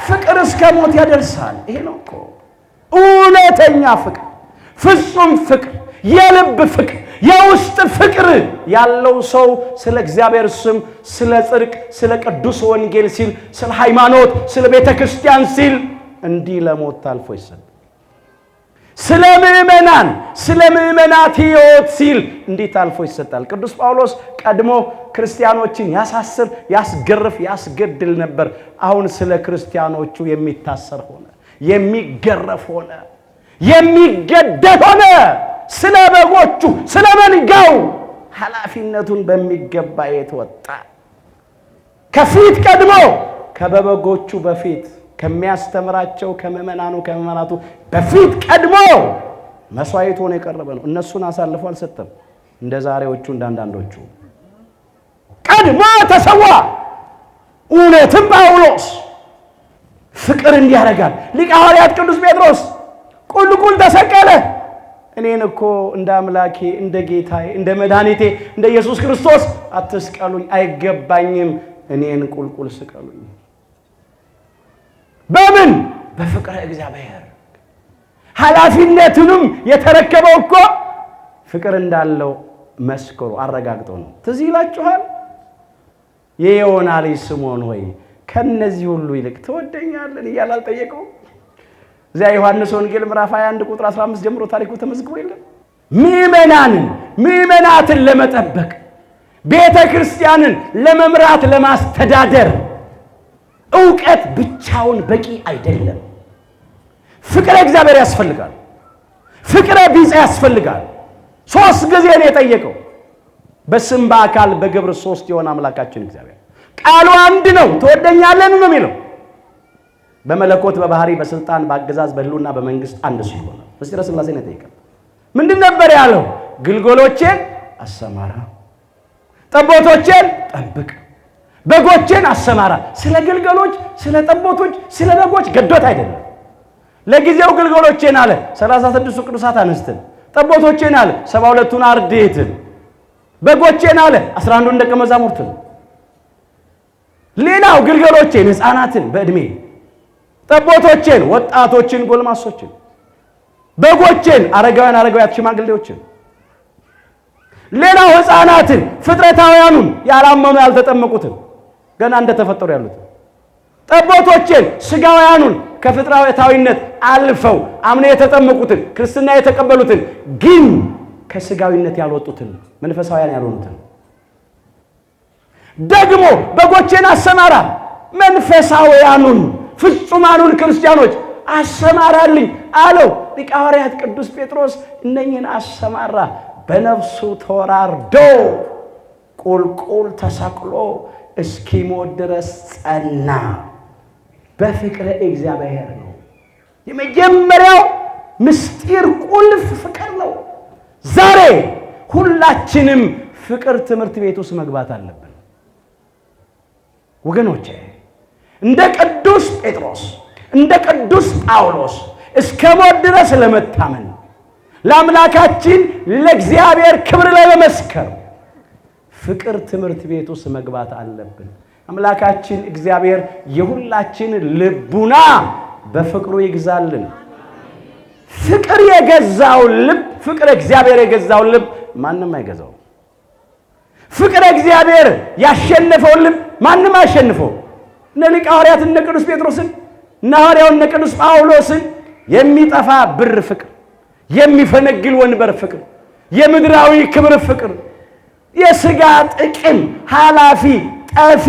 ፍቅር እስከ ሞት ያደርሳል። ይሄ ነው እኮ እውነተኛ ፍቅር፣ ፍጹም ፍቅር፣ የልብ ፍቅር፣ የውስጥ ፍቅር ያለው ሰው ስለ እግዚአብሔር ስም፣ ስለ ጽድቅ፣ ስለ ቅዱስ ወንጌል ሲል፣ ስለ ሃይማኖት፣ ስለ ቤተ ክርስቲያን ሲል እንዲህ ለሞት ታልፎ ይሰጣል። ስለ ምእመናን ስለ ምእመናት ሕይወት ሲል እንዲህ ታልፎ ይሰጣል። ቅዱስ ጳውሎስ ቀድሞ ክርስቲያኖችን ያሳስር፣ ያስገርፍ፣ ያስገድል ነበር። አሁን ስለ ክርስቲያኖቹ የሚታሰር ሆነ፣ የሚገረፍ ሆነ፣ የሚገደል ሆነ። ስለ በጎቹ ስለ መንጋው ኃላፊነቱን በሚገባ የተወጣ ከፊት ቀድሞ ከበጎቹ በፊት ከሚያስተምራቸው ከመመናቱ በፊት ቀድሞ መስዋዕት ሆኖ የቀረበ ነው። እነሱን አሳልፎ አልሰጠም እንደ ዛሬዎቹ እንዳንዳንዶቹ። ቀድሞ ተሰዋ። እውነትም ጳውሎስ ፍቅር እንዲያረጋል። ሊቀ ሐዋርያት ቅዱስ ጴጥሮስ ቁልቁል ተሰቀለ። እኔን እኮ እንደ አምላኬ እንደ ጌታዬ እንደ መድኃኒቴ እንደ ኢየሱስ ክርስቶስ አትስቀሉኝ፣ አይገባኝም፣ እኔን ቁልቁል ስቀሉኝ። በምን? በፍቅረ እግዚአብሔር። ኃላፊነቱንም የተረከበው እኮ ፍቅር እንዳለው መስክሮ አረጋግጦ ነው። ትዝ ይላችኋል? የዮና ልጅ ስምዖን ሆይ ከነዚህ ሁሉ ይልቅ ትወደኛለህ እያለ አልጠየቀውም? እዚያ ዮሐንስ ወንጌል ምዕራፍ 21 ቁጥር 15 ጀምሮ ታሪኩ ተመዝግቦ የለም? ምዕመናትን ለመጠበቅ ቤተ ክርስቲያንን ለመምራት ለማስተዳደር ዕውቀት ብቻውን በቂ አይደለም። ፍቅረ እግዚአብሔር ያስፈልጋል። ፍቅረ ቢጽ ያስፈልጋል። 3 ጊዜ ነው የጠየቀው። በስም በአካል በግብር 3 የሆነ አምላካችን እግዚአብሔር ቃሉ አንድ ነው። ትወደኛለህ ነው የሚለው። በመለኮት በባህሪ በስልጣን በአገዛዝ በሕልውና በመንግስት አንድ ስለሆነ ምስጢረ ሥላሴ ነው የጠየቀው። ምንድን ነበር ያለው? ግልገሎቼን አሰማራ፣ ጠቦቶቼን ጠብቅ፣ በጎቼን አሰማራ። ስለ ግልገሎች፣ ስለ ጠቦቶች፣ ስለ በጎች ገዶት አይደለም። ለጊዜው ግልገሎቼን አለ 36ቱ ቅዱሳት አንስትን፣ ጠቦቶቼን አለ 72ቱን አርድእትን፣ በጎቼን አለ 11ዱን ደቀ መዛሙርትን። ሌላው ግልገሎቼን ሕፃናትን በዕድሜ፣ ጠቦቶቼን ወጣቶችን ጎልማሶችን፣ በጎቼን አረጋውያት ሽማግሌዎችን፣ ሌላው ሕፃናትን ፍጥረታውያኑን ያላመኑ ያልተጠመቁትን ገና እንደተፈጠሩ ያሉትን፣ ጠቦቶቼን ስጋውያኑን ከፍጥረታዊነት አልፈው አምነው የተጠመቁትን ክርስትና የተቀበሉትን ግን ከስጋዊነት ያልወጡትን መንፈሳውያን ያልሆኑትን። ደግሞ በጎቼን አሰማራ፣ መንፈሳውያኑን ፍጹማኑን ክርስቲያኖች አሰማራልኝ አለው። ሊቀ ሐዋርያት ቅዱስ ጴጥሮስ እነኝህን አሰማራ። በነፍሱ ተወራርዶ ቁልቁል ተሰቅሎ እስኪሞት ድረስ ጸና። በፍቅረ እግዚአብሔር ነው። የመጀመሪያው ምስጢር ቁልፍ ፍቅር ነው። ዛሬ ሁላችንም ፍቅር ትምህርት ቤት ውስጥ መግባት አለብን ወገኖቼ። እንደ ቅዱስ ጴጥሮስ እንደ ቅዱስ ጳውሎስ እስከ ሞት ድረስ ለመታመን ለአምላካችን ለእግዚአብሔር ክብር ለመመስከር ፍቅር ትምህርት ቤት ውስጥ መግባት አለብን። አምላካችን እግዚአብሔር የሁላችን ልቡና በፍቅሩ ይግዛልን። ፍቅር የገዛው ልብ፣ ፍቅር እግዚአብሔር የገዛው ልብ ማንም አይገዛው። ፍቅር እግዚአብሔር ያሸነፈው ልብ ማንም አያሸንፈው። እነ ሊቀ ሐዋርያት እነ ቅዱስ ጴጥሮስን እነ ሐዋርያው እነ ቅዱስ ጳውሎስን የሚጠፋ ብር ፍቅር፣ የሚፈነግል ወንበር ፍቅር፣ የምድራዊ ክብር ፍቅር፣ የሥጋ ጥቅም ኃላፊ ጠፊ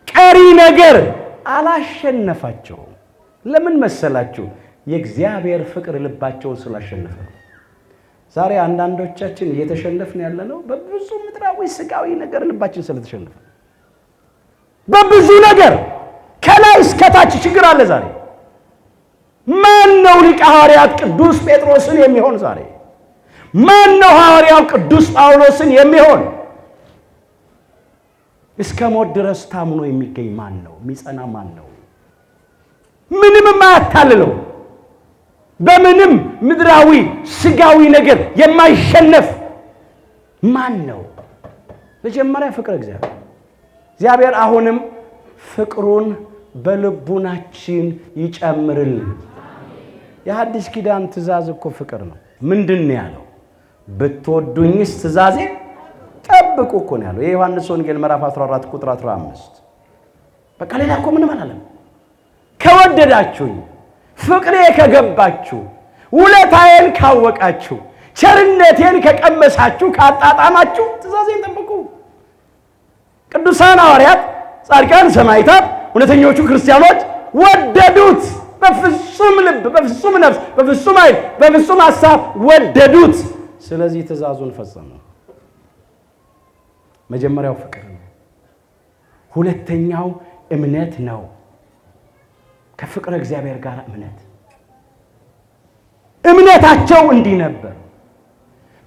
ቀሪ ነገር አላሸነፋቸውም። ለምን መሰላችሁ? የእግዚአብሔር ፍቅር ልባቸውን ስላሸነፈ። ዛሬ አንዳንዶቻችን እየተሸነፍን ያለነው በብዙ ምድራዊ ሥጋዊ ነገር ልባችን ስለተሸነፈ፣ በብዙ ነገር ከላይ እስከ ታች ችግር አለ። ዛሬ ማን ነው ሊቀ ሐዋርያት ቅዱስ ጴጥሮስን የሚሆን? ዛሬ ማን ነው ሐዋርያው ቅዱስ ጳውሎስን የሚሆን? እስከ ሞት ድረስ ታምኖ የሚገኝ ማን ነው? የሚጸና ማን ነው? ምንም የማያታልለው በምንም ምድራዊ ሥጋዊ ነገር የማይሸነፍ ማን ነው? መጀመሪያ ፍቅረ እግዚአብሔር። እግዚአብሔር አሁንም ፍቅሩን በልቡናችን ይጨምርልን። የሐዲስ ኪዳን ትእዛዝ እኮ ፍቅር ነው። ምንድን ነው ያለው? ብትወዱኝስ ትእዛዜ ጠብቁ እኮ ነው ያለው። የዮሐንስ ወንጌል ምዕራፍ 14 ቁጥር 15። በቃ ሌላ እኮ ምንም አላለም። ከወደዳችሁኝ፣ ፍቅሬ ከገባችሁ፣ ውለታዬን ካወቃችሁ፣ ቸርነቴን ከቀመሳችሁ፣ ካጣጣማችሁ ትእዛዜን ጠብቁ። ቅዱሳን ሐዋርያት፣ ጻድቃን፣ ሰማዕታት፣ እውነተኞቹ ክርስቲያኖች ወደዱት። በፍጹም ልብ፣ በፍጹም ነፍስ፣ በፍጹም ኃይል፣ በፍጹም ሐሳብ ወደዱት። ስለዚህ ትእዛዙን ፈጸሙ። መጀመሪያው ፍቅር ነው። ሁለተኛው እምነት ነው። ከፍቅረ እግዚአብሔር ጋር እምነታቸው እንዲህ ነበር።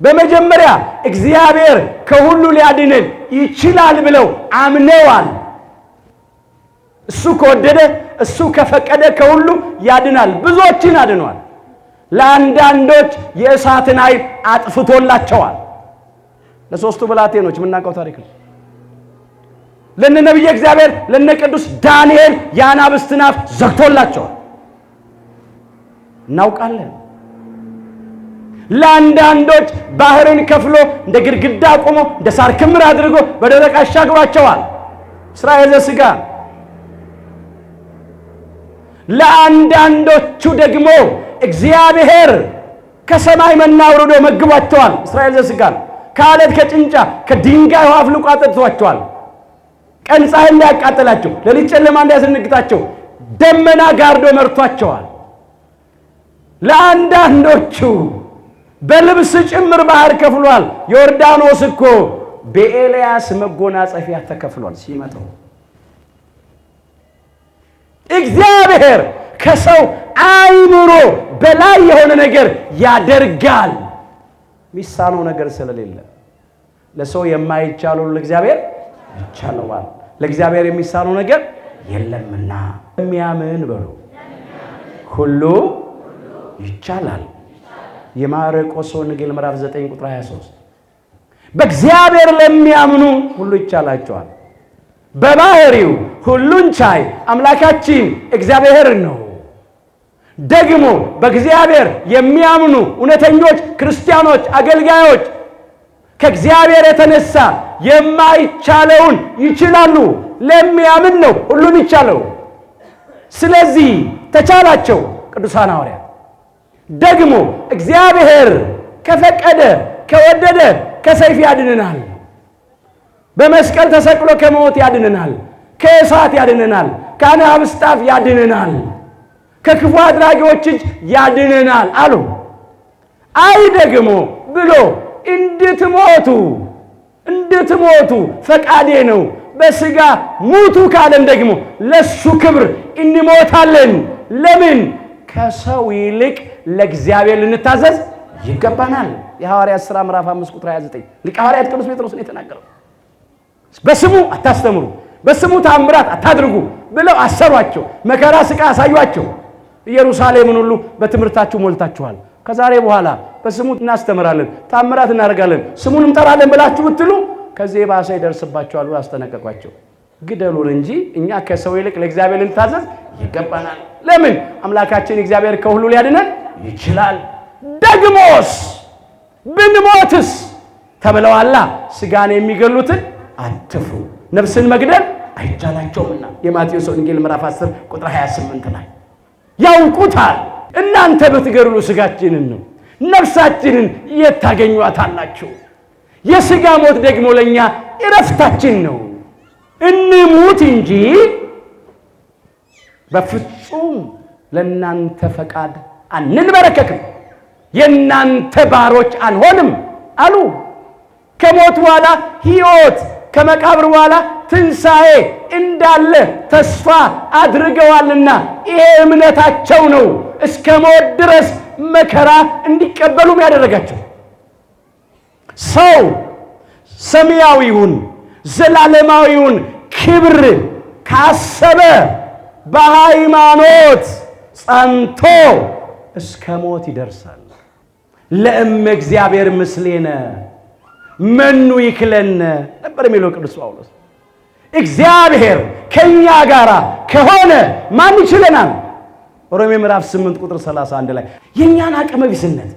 በመጀመሪያ እግዚአብሔር ከሁሉ ሊያድነን ይችላል ብለው አምነዋል። እሱ ከወደደ እሱ ከፈቀደ ከሁሉ ያድናል። ብዙዎችን አድኗል። ለአንዳንዶች የእሳትን ኃይል አጥፍቶላቸዋል። ለሶስቱ ብላቴኖች የምናውቀው ታሪክ ነው። ለነ ነቢየ እግዚአብሔር ለነ ቅዱስ ዳንኤል የአናብስትን አፍ ዘግቶላቸዋል። እናውቃለን። ለአንዳንዶች ባህርን ከፍሎ እንደ ግድግዳ ቆሞ እንደ ሳር ክምር አድርጎ በደረቅ አሻግሯቸዋል። እስራኤል ዘሥጋ ለአንዳንዶቹ ደግሞ እግዚአብሔር ከሰማይ መና አውርዶ መግቧቸዋል። እስራኤል ዘሥጋ ከአለት ከጭንጫ ከድንጋይ ውሃ አፍልቆ አጠጥቷቸዋል። ቀን ፀሐይ እንዳያቃጥላቸው፣ ሌሊት ጨለማ እንዳያስደነግጣቸው ደመና ጋርዶ መርቷቸዋል። ለአንዳንዶቹ በልብስ ጭምር ባህር ከፍሏል። ዮርዳኖስ እኮ በኤልያስ መጎናጸፊያ ተከፍሏል ሲመጣው። እግዚአብሔር ከሰው አእምሮ በላይ የሆነ ነገር ያደርጋል። ሚሳነው ነገር ስለሌለ ለሰው የማይቻለው ለእግዚአብሔር ይቻለዋል። ለእግዚአብሔር የሚሳነው ነገር የለምና የሚያምን በሉ ሁሉ ይቻላል። የማርቆስ ወንጌል ምዕራፍ 9 ቁጥር 23 በእግዚአብሔር ለሚያምኑ ሁሉ ይቻላቸዋል። በባህሪው ሁሉን ቻይ አምላካችን እግዚአብሔር ነው። ደግሞ በእግዚአብሔር የሚያምኑ እውነተኞች ክርስቲያኖች አገልጋዮች ከእግዚአብሔር የተነሳ የማይቻለውን ይችላሉ። ለሚያምን ነው ሁሉም ይቻለው። ስለዚህ ተቻላቸው ቅዱሳን ሐዋርያት። ደግሞ እግዚአብሔር ከፈቀደ ከወደደ ከሰይፍ ያድነናል። በመስቀል ተሰቅሎ ከሞት ያድነናል። ከእሳት ያድነናል። ከአናብስት አፍ ያድነናል። ከክፉ አድራጊዎች እጅ ያድነናል አሉ። አይ ደግሞ ብሎ እንድትሞቱ ፈቃዴ ነው። በሥጋ ሙቱ ካለን ደግሞ ለሱ ክብር እንሞታለን። ለምን? ከሰው ይልቅ ለእግዚአብሔር ልንታዘዝ ይገባናል። የሐዋርያት ሥራ ምዕራፍ 5 ቁጥር 29 ሊቀ ሐዋርያት ቅዱስ ጴጥሮስ ነው የተናገረው። በስሙ አታስተምሩ፣ በስሙ ተአምራት አታድርጉ ብለው አሰሯቸው። መከራ ስቃይ አሳዩአቸው። ኢየሩሳሌምን ሁሉ በትምህርታችሁ ሞልታችኋል። ከዛሬ በኋላ በስሙ እናስተምራለን፣ ተአምራት እናደርጋለን፣ ስሙን እንጠራለን ብላችሁ ብትሉ ከዚህ የባሰ ይደርስባችኋል ብለው አስጠነቀቋቸው። ግደሉን እንጂ እኛ ከሰው ይልቅ ለእግዚአብሔር ልንታዘዝ ይገባናል። ለምን? አምላካችን እግዚአብሔር ከሁሉ ሊያድነን ይችላል። ደግሞስ ብንሞትስ ተብለዋላ። ሥጋን የሚገሉትን አትፍሩ፣ ነፍስን መግደል አይቻላቸውምና የማቴዎስ ወንጌል ምዕራፍ 10 ቁጥር 28 ላይ ያውቁታል። እናንተ ብትገድሉ ሥጋችንን ነው፣ ነፍሳችንን የት ታገኟታላችሁ? የሥጋ ሞት ደግሞ ለእኛ ዕረፍታችን ነው። እንሙት እንጂ በፍጹም ለእናንተ ፈቃድ አንንበረከክም፣ የእናንተ ባሮች አንሆንም አሉ። ከሞት በኋላ ሕይወት፣ ከመቃብር በኋላ ትንሣኤ እንዳለ ተስፋ አድርገዋልና ይሄ እምነታቸው ነው እስከ ሞት ድረስ መከራ እንዲቀበሉም ያደረጋቸው። ሰው ሰማያዊውን ዘላለማዊውን ክብር ካሰበ በሃይማኖት ጸንቶ እስከ ሞት ይደርሳል። ለእመ እግዚአብሔር ምስሌነ መኑ ይክለነ ነበር የሚለው ቅዱስ ጳውሎስ። እግዚአብሔር ከኛ ጋር ከሆነ ማን ይችለናል? ሮሜ ምዕራፍ 8 ቁጥር 31 ላይ የኛን አቅመ ቢስነት፣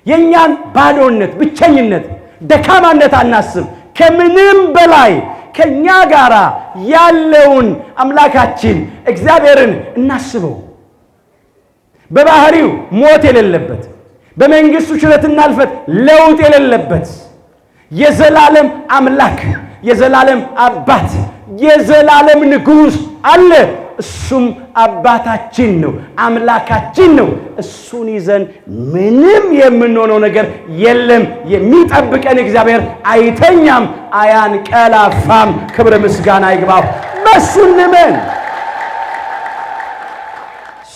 የኛን ባዶነት፣ ብቸኝነት፣ ደካማነት አናስብ። ከምንም በላይ ከኛ ጋር ያለውን አምላካችን እግዚአብሔርን እናስበው። በባህሪው ሞት የሌለበት፣ በመንግስቱ ሽረትና እልፈት ለውጥ የሌለበት የዘላለም አምላክ፣ የዘላለም አባት፣ የዘላለም ንጉሥ አለ። እሱም አባታችን ነው፣ አምላካችን ነው። እሱን ይዘን ምንም የምንሆነው ነገር የለም። የሚጠብቀን እግዚአብሔር አይተኛም፣ አያንቀላፋም። ክብር ምስጋና ይግባው። በሱ እንመን።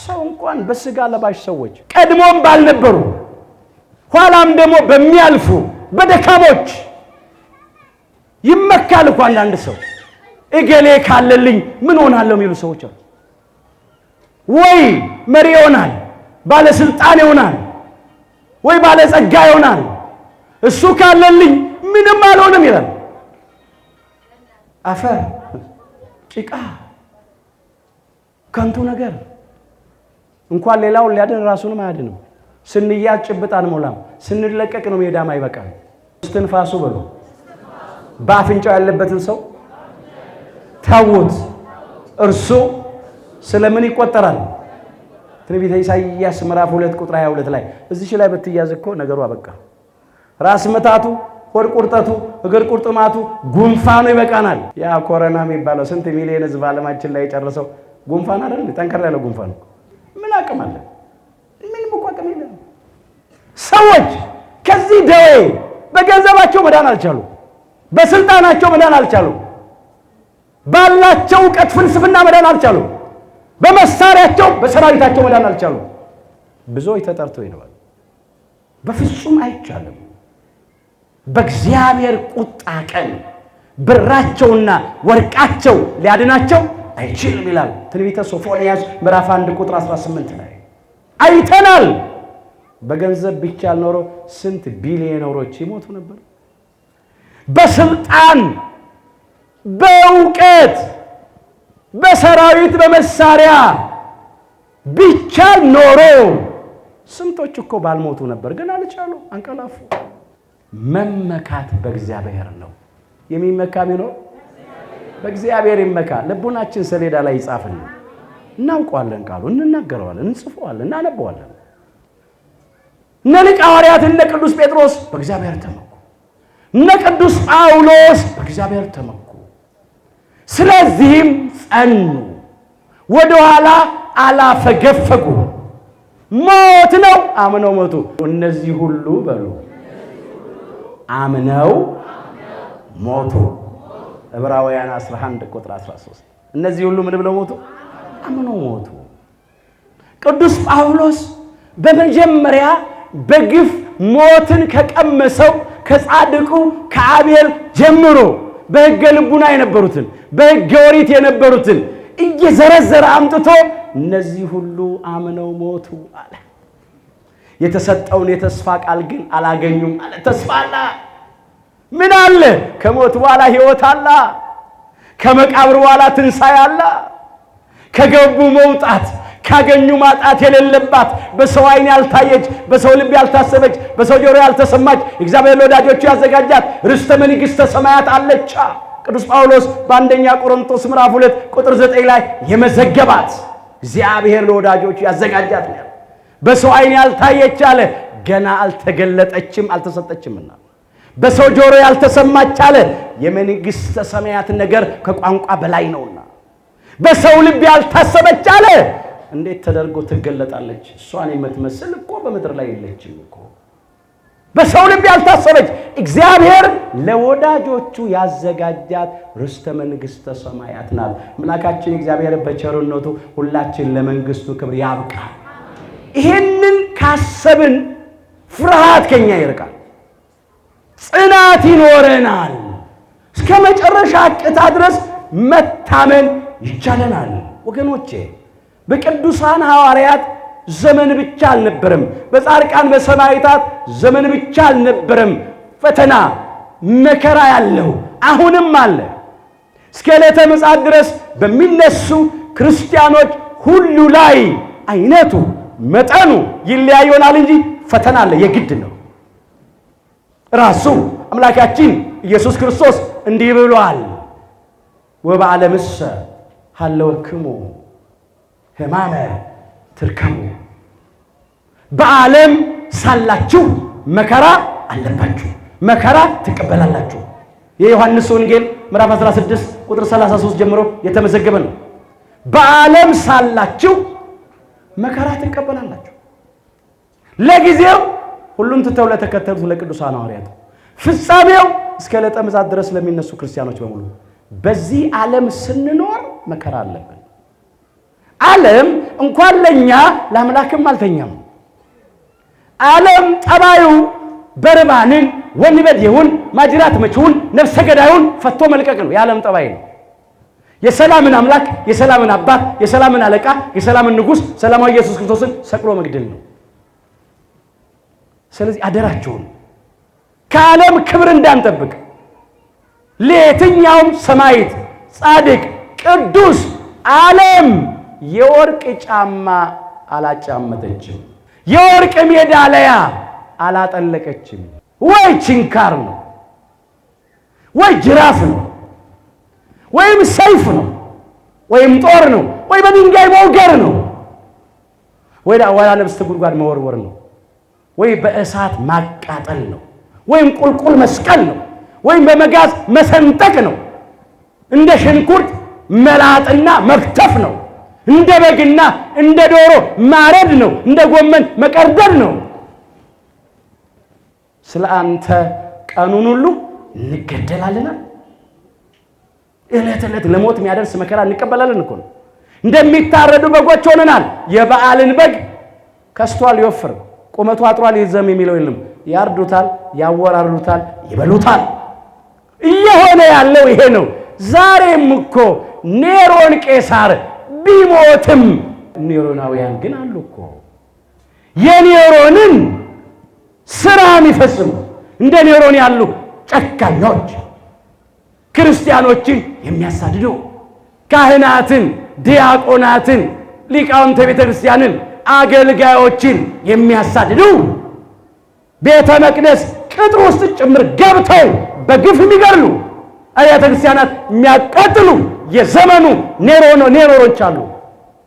ሰው እንኳን በሥጋ ለባሽ ሰዎች ቀድሞም ባልነበሩ ኋላም ደግሞ በሚያልፉ በደካሞች ይመካል እኮ አንዳንድ ሰው እገሌ ካለልኝ ምን ሆናለሁ የሚሉ ሰዎች አሉ። ወይ መሪ ይሆናል፣ ባለስልጣን ይሆናል፣ ወይ ባለጸጋ ይሆናል። እሱ ካለልኝ ምንም አልሆንም ይላል። አፈር፣ ጭቃ፣ ከንቱ ነገር እንኳን ሌላውን ሊያድን ራሱንም አያድንም። ስንያዝ ጭብጥ አንሞላም፣ ስንለቀቅ ነው ሜዳም አይበቃም። እስትንፋሱ ብሎ በአፍንጫው ያለበትን ሰው ታውት እርሱ ስለምን ይቆጠራል? ትንቢተ ኢሳይያስ ምዕራፍ 2 ቁጥር 22 ላይ እዚህ ላይ በትያዝ እኮ ነገሩ አበቃ። ራስ መታቱ፣ ሆድ ቁርጠቱ፣ እግር ቁርጥማቱ፣ ጉንፋኑ ይበቃናል። ያ ኮሮና የሚባለው ስንት ሚሊዮን ህዝብ ዓለማችን ላይ የጨረሰው ጉንፋን አይደል? ጠንከር ያለው ጉንፋን ምን አቅም አለ? ምን መቋቋም የለም። ሰዎች ከዚህ ደዌ በገንዘባቸው መዳን አልቻሉ፣ በስልጣናቸው መዳን አልቻሉ፣ ባላቸው ዕውቀት ፍልስፍና መዳን አልቻሉ፣ በመሳሪያቸው በሰራዊታቸው መዳን አልቻሉ። ብዙዎች ተጠርተው ሄደዋል። በፍጹም አይቻልም። በእግዚአብሔር ቁጣ ቀን ብራቸውና ወርቃቸው ሊያድናቸው አይችልም ይላል ትንቢተ ሶፎንያስ ምዕራፍ 1 ቁጥር 18 ላይ አይተናል። በገንዘብ ቢቻል ኖሮ ስንት ቢሊዮነሮች ይሞቱ ነበር። በስልጣን በእውቀት በሰራዊት በመሳሪያ ቢቻል ኖሮ ስንቶች እኮ ባልሞቱ ነበር። ግን አልቻሉ፣ አንቀላፉ። መመካት በእግዚአብሔር ነው። የሚመካ ቢኖር በእግዚአብሔር ይመካ። ልቡናችን ሰሌዳ ላይ ይጻፍልን። እናውቀዋለን፣ ቃሉ እንናገረዋለን፣ እንጽፈዋለን፣ እናነበዋለን። እነ ሊቀ ሐዋርያት እነ ቅዱስ ጴጥሮስ በእግዚአብሔር ተመኩ። እነ ቅዱስ ጳውሎስ በእግዚአብሔር ተመኩ። ስለዚህም ጸኑ፣ ወደ ኋላ አላፈገፈጉ። ሞት ነው አምነው ሞቱ። እነዚህ ሁሉ በሉ አምነው ሞቱ። ዕብራውያን 11 ቁጥር 13 እነዚህ ሁሉ ምን ብለው ሞቱ? አምነው ሞቱ። ቅዱስ ጳውሎስ በመጀመሪያ በግፍ ሞትን ከቀመሰው ከጻድቁ ከአቤል ጀምሮ በሕገ ልቡና የነበሩትን በሕገ ኦሪት የነበሩትን እየዘረዘረ አምጥቶ እነዚህ ሁሉ አምነው ሞቱ አለ። የተሰጠውን የተስፋ ቃል ግን አላገኙም አለ። ተስፋ አለ። ምን አለ? ከሞት በኋላ ሕይወት አለ። ከመቃብር በኋላ ትንሣኤ አለ። ከገቡ መውጣት፣ ካገኙ ማጣት የሌለባት በሰው ዓይን ያልታየች በሰው ልብ ያልታሰበች በሰው ጆሮ ያልተሰማች እግዚአብሔር ለወዳጆቹ ያዘጋጃት ርስተ መንግሥተ ሰማያት አለች። ቅዱስ ጳውሎስ በአንደኛ ቆሮንቶስ ምዕራፍ 2 ቁጥር 9 ላይ የመዘገባት እግዚአብሔር ለወዳጆቹ ያዘጋጃት ነው። በሰው ዓይን ያልታየች አለ፣ ገና አልተገለጠችም አልተሰጠችምና። በሰው ጆሮ ያልተሰማች አለ፣ የመንግሥተ ሰማያት ነገር ከቋንቋ በላይ ነውና። በሰው ልብ ያልታሰበች አለ፣ እንዴት ተደርጎ ትገለጣለች? እሷን የምትመስል እኮ በምድር ላይ የለችም እኮ። በሰው ልብ ያልታሰበች እግዚአብሔር ለወዳጆቹ ያዘጋጃት ርስተ መንግሥተ ሰማያት ናት። አምላካችን እግዚአብሔር በቸርነቱ ሁላችን ለመንግሥቱ ክብር ያብቃል። ይሄንን ካሰብን ፍርሃት ከኛ ይርቃል፣ ጽናት ይኖረናል። እስከ መጨረሻ ቅጣ ድረስ መታመን ይቻለናል። ወገኖቼ በቅዱሳን ሐዋርያት ዘመን ብቻ አልነበረም፣ በጻድቃን በሰማዕታት ዘመን ብቻ አልነበረም። ፈተና መከራ ያለው አሁንም አለ። እስከ ዕለተ ምጽአት ድረስ በሚነሱ ክርስቲያኖች ሁሉ ላይ አይነቱ መጠኑ ይለያይ ይሆናል እንጂ ፈተና አለ፣ የግድ ነው። ራሱ አምላካችን ኢየሱስ ክርስቶስ እንዲህ ብሏል፣ ወበዓለምሰ ሀለወክሙ ሕማመ ትርከሙ። በዓለም ሳላችሁ መከራ አለባችሁ፣ መከራ ትቀበላላችሁ። የዮሐንስ ወንጌል ምዕራፍ 16 ቁጥር 33 ጀምሮ የተመዘገበ ነው። በዓለም ሳላችሁ መከራ ትቀበላላችሁ። ለጊዜው ሁሉን ትተው ለተከተሉት ለቅዱሳን ሐዋርያት፣ ፍጻሜው እስከ ዕለተ ምጽአት ድረስ ለሚነሱ ክርስቲያኖች በሙሉ በዚህ ዓለም ስንኖር መከራ አለብን። ዓለም እንኳን ለኛ ለአምላክም አልተኛም። ዓለም ጠባዩ በርባንን ወንበዴውን ማጅራት መቺውን ነፍሰ ገዳዩን ፈቶ መልቀቅ ነው የዓለም ጠባይ ነው። የሰላምን አምላክ የሰላምን አባት የሰላምን አለቃ የሰላምን ንጉስ ሰላማዊ ኢየሱስ ክርስቶስን ሰቅሎ መግደል ነው። ስለዚህ አደራችሁን ከዓለም ክብር እንዳንጠብቅ ለየትኛውም ሰማዕት ጻድቅ ቅዱስ ዓለም የወርቅ ጫማ አላጫመተችም፣ የወርቅ ሜዳሊያ አላጠለቀችም። ወይ ችንካር ነው ወይ ጅራፍ ነው ወይም ሰይፍ ነው ወይም ጦር ነው ወይ በድንጋይ መውገር ነው ወይ ወደ ነፍስ ጉድጓድ መወርወር ነው ወይ በእሳት ማቃጠል ነው ወይም ቁልቁል መስቀል ነው ወይም በመጋዝ መሰንጠቅ ነው። እንደ ሽንኩርት መላጥና መክተፍ ነው። እንደ በግና እንደ ዶሮ ማረድ ነው። እንደ ጎመን መቀርደድ ነው። ስለ አንተ ቀኑን ሁሉ እንገደላለን። እለት እለት ለሞት የሚያደርስ መከራ እንቀበላለን እኮ ነው። እንደሚታረዱ በጎች ሆነናል። የበዓልን በግ ከስቷል ይወፍር ቁመቱ አጥሯል ይዘም የሚለው የለም። ያርዱታል፣ ያወራሩታል፣ ይበሉታል። እየሆነ ያለው ይሄ ነው። ዛሬም እኮ ኔሮን ቄሳር ቢሞትም ኔሮናውያን ግን አሉ እኮ የኔሮንን ስራ የሚፈጽሙ እንደ ኔሮን ያሉ ጨካኞች ክርስቲያኖችን የሚያሳድዱ ካህናትን፣ ዲያቆናትን፣ ሊቃውንተ ቤተ ክርስቲያንን፣ አገልጋዮችን የሚያሳድዱ ቤተ መቅደስ ቅጥር ውስጥ ጭምር ገብተው በግፍ የሚገድሉ አብያተ ክርስቲያናት የሚያቃጥሉ የዘመኑ ኔሮኖች አሉ።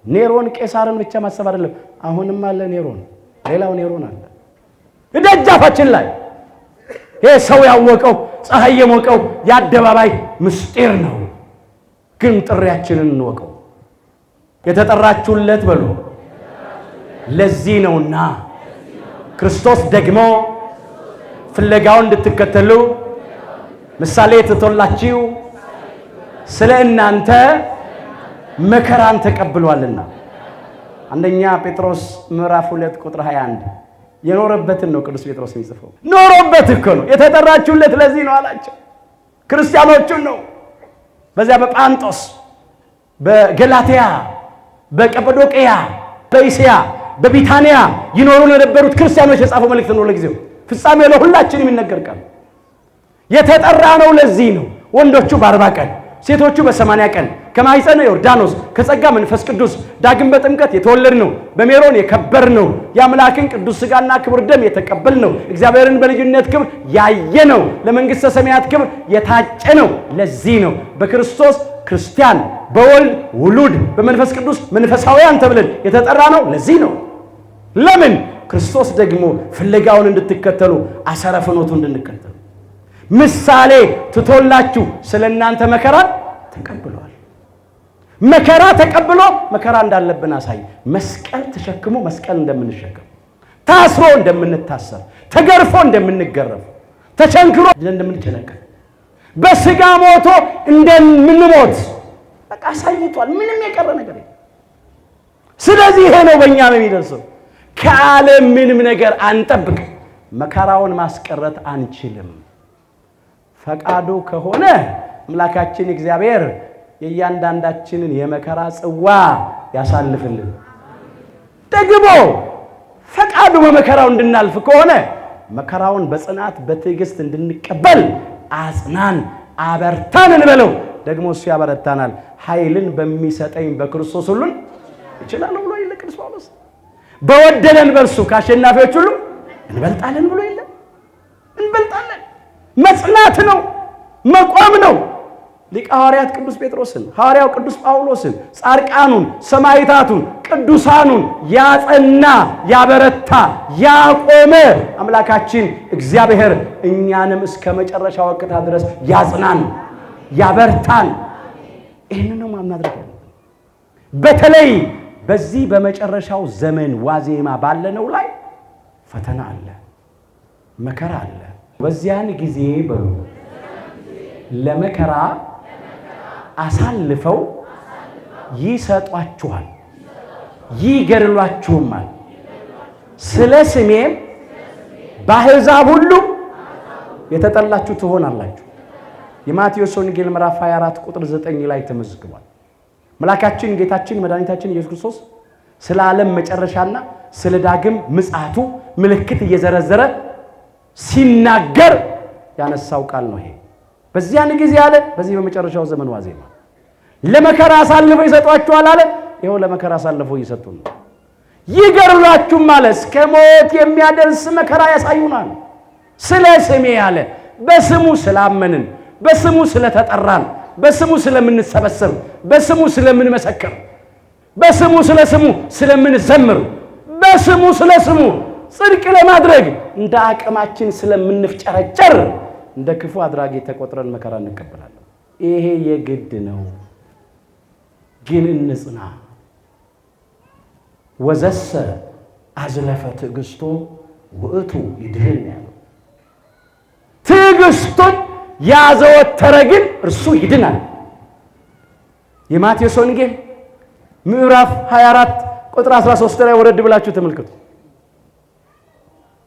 ኔሮን ቄሳርን ብቻ ማሰብ አይደለም። አሁንም አለ ኔሮን፣ ሌላው ኔሮን አለ ደጃፋችን ላይ። ይሄ ሰው ያወቀው ፀሐይ የሞቀው የአደባባይ ምስጢር ነው። ግን ጥሪያችንን እንወቀው። የተጠራችሁለት በሉ ለዚህ ነውና ክርስቶስ ደግሞ ፍለጋውን እንድትከተሉ ምሳሌ ትቶላችሁ ስለ እናንተ መከራን ተቀብሏልና። አንደኛ ጴጥሮስ ምዕራፍ 2 ቁጥር 21 የኖረበትን ነው ቅዱስ ጴጥሮስ የሚጽፈው። ኖሮበት እኮ ነው የተጠራችሁለት ለዚህ ነው አላቸው። ክርስቲያኖቹን ነው በዚያ በጳንጦስ በገላትያ በቀጰዶቅያ በእስያ በቢታንያ ይኖሩ ለነበሩት ክርስቲያኖች የጻፈው መልእክት ነው። ለጊዜው ፍጻሜ ለሁላችንም የሚነገር ቃል የተጠራ ነው። ለዚህ ነው ወንዶቹ በ40 ቀን ሴቶቹ በ80 ቀን ከማኅፀነ ዮርዳኖስ ከጸጋ መንፈስ ቅዱስ ዳግም በጥምቀት የተወለድነው በሜሮን የከበርነው የአምላክን ቅዱስ ሥጋና ክቡር ደም የተቀበልነው እግዚአብሔርን በልጅነት ክብር ያየነው ለመንግሥተ ሰማያት ክብር የታጨነው ለዚህ ነው። በክርስቶስ ክርስቲያን በወልድ ውሉድ በመንፈስ ቅዱስ መንፈሳውያን ተብለን የተጠራ ነው። ለዚህ ነው። ለምን? ክርስቶስ ደግሞ ፍለጋውን እንድትከተሉ አሰረ ፍኖቱ እንድንከተሉ ምሳሌ ትቶላችሁ ስለ እናንተ መከራ ተቀብሏል። መከራ ተቀብሎ መከራ እንዳለብን አሳይ። መስቀል ተሸክሞ መስቀል እንደምንሸከም፣ ታስሮ እንደምንታሰር፣ ተገርፎ እንደምንገረፍ፣ ተቸንክሮ እንደምንቸነከር፣ በስጋ ሞቶ እንደምንሞት በቃ አሳይቷል። ምንም የቀረ ነገር የለም። ስለዚህ ይሄ ነው በእኛ የሚደርሰው። ከዓለም ምንም ነገር አንጠብቅ። መከራውን ማስቀረት አንችልም። ፈቃዱ ከሆነ አምላካችን እግዚአብሔር የእያንዳንዳችንን የመከራ ጽዋ ያሳልፍልን። ደግሞ ፈቃዱ በመከራው እንድናልፍ ከሆነ መከራውን በጽናት በትዕግስት እንድንቀበል አጽናን፣ አበርታን እንበለው። ደግሞ እሱ ያበረታናል። ኃይልን በሚሰጠኝ በክርስቶስ ሁሉን እችላለሁ ብሎ ይለ ቅዱስ ጳውሎስ። በወደደን በእርሱ ከአሸናፊዎች ሁሉ እንበልጣለን ብሎ ይለ እንበልጣለን። መጽናት ነው፣ መቆም ነው። ሊቀ ሐዋርያት ቅዱስ ጴጥሮስን፣ ሐዋርያው ቅዱስ ጳውሎስን፣ ጻድቃኑን፣ ሰማዕታቱን፣ ቅዱሳኑን ያጸና ያበረታ ያቆመ አምላካችን እግዚአብሔር እኛንም እስከ መጨረሻው ወቅታ ድረስ ያጽናን ያበርታን። ይህንን ነው ማድረግ ያለብን። በተለይ በዚህ በመጨረሻው ዘመን ዋዜማ ባለነው ላይ ፈተና አለ፣ መከራ አለ። በዚያን ጊዜ በሉ ለመከራ አሳልፈው ይሰጧችኋል፣ ይገድሏችሁማል። ስለ ስሜም በአሕዛብ ሁሉ የተጠላችሁ ትሆናላችሁ። የማቴዎስ ወንጌል ምዕራፍ 24 ቁጥር 9 ላይ ተመዝግቧል። አምላካችን ጌታችን መድኃኒታችን ኢየሱስ ክርስቶስ ስለ ዓለም መጨረሻና ስለ ዳግም ምጽአቱ ምልክት እየዘረዘረ ሲናገር ያነሳው ቃል ነው። ይሄ በዚያን ጊዜ አለ፣ በዚህ በመጨረሻው ዘመን ዋዜማ ለመከራ አሳልፈው ይሰጧችኋል አለ። ይኸው ለመከራ አሳልፈው እየሰጡን ነው። ይገድሏችሁም አለ፣ እስከ ሞት የሚያደርስ መከራ ያሳዩናል። ስለ ስሜ አለ፣ በስሙ ስላመንን፣ በስሙ ስለተጠራን፣ በስሙ ስለምንሰበሰብ፣ በስሙ ስለምንመሰክር፣ በስሙ ስለ ስሙ ስለምንዘምር፣ በስሙ ስለ ስሙ ጽድቅ ለማድረግ እንደ አቅማችን ስለምንፍጨረጨር እንደ ክፉ አድራጊ ተቆጥረን መከራ እንቀበላለን። ይሄ የግድ ነው። ግን እንጽና። ወዘሰ አዝለፈ ትዕግስቶ ውእቱ ይድህን ያለው ትዕግስቱን ያዘወተረ ግን እርሱ ይድናል። የማቴዎስ ወንጌል ምዕራፍ 24 ቁጥር 13 ላይ ወረድ ብላችሁ ተመልከቱ።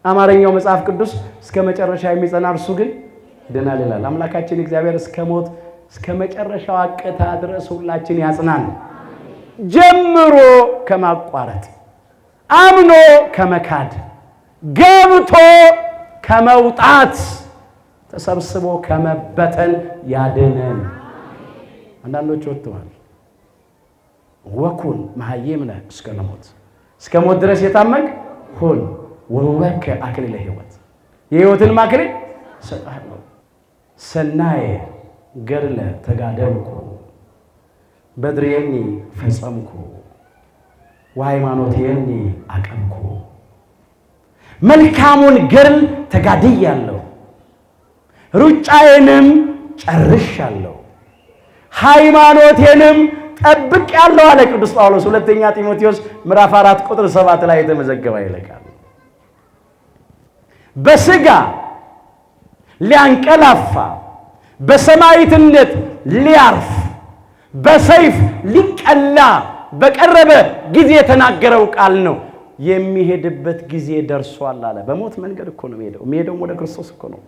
አማርኛው መጽሐፍ ቅዱስ እስከ መጨረሻ የሚጸና እርሱ ግን ይድናል ይላል። አምላካችን እግዚአብሔር እስከ ሞት እስከ መጨረሻው አቅታ ድረስ ሁላችን ያጽናን። ጀምሮ ከማቋረጥ፣ አምኖ ከመካድ፣ ገብቶ ከመውጣት፣ ተሰብስቦ ከመበተን ያድነን። አንዳንዶች ወጥተዋል። ወኩን መሐይምነ እስከ ለሞት፣ እስከ ሞት ድረስ የታመንክ ሁን። ወወከ አክሊለ ሕይወት፣ የሕይወትን አክሊል እሰጥሃለሁ። ሰናየ ገድለ ተጋደልኩ በድሬኒ ፈጸምኩ ወሃይማኖቴኒ አቀምኩ። መልካሙን ገድል ተጋድያለሁ፣ ሩጫዬንም ጨርሻለሁ፣ ሃይማኖቴንም ጠብቄአለሁ አለ ቅዱስ ጳውሎስ። ሁለተኛ ጢሞቴዎስ ምዕራፍ 4 ቁጥር 7 ላይ የተመዘገበ ይለቃል። በሥጋ ሊያንቀላፋ በሰማዕትነት ሊያርፍ በሰይፍ ሊቀላ በቀረበ ጊዜ የተናገረው ቃል ነው። የሚሄድበት ጊዜ ደርሷል አለ። በሞት መንገድ እኮ ነው የሚሄደው ወደ ክርስቶስ እኮ ነው።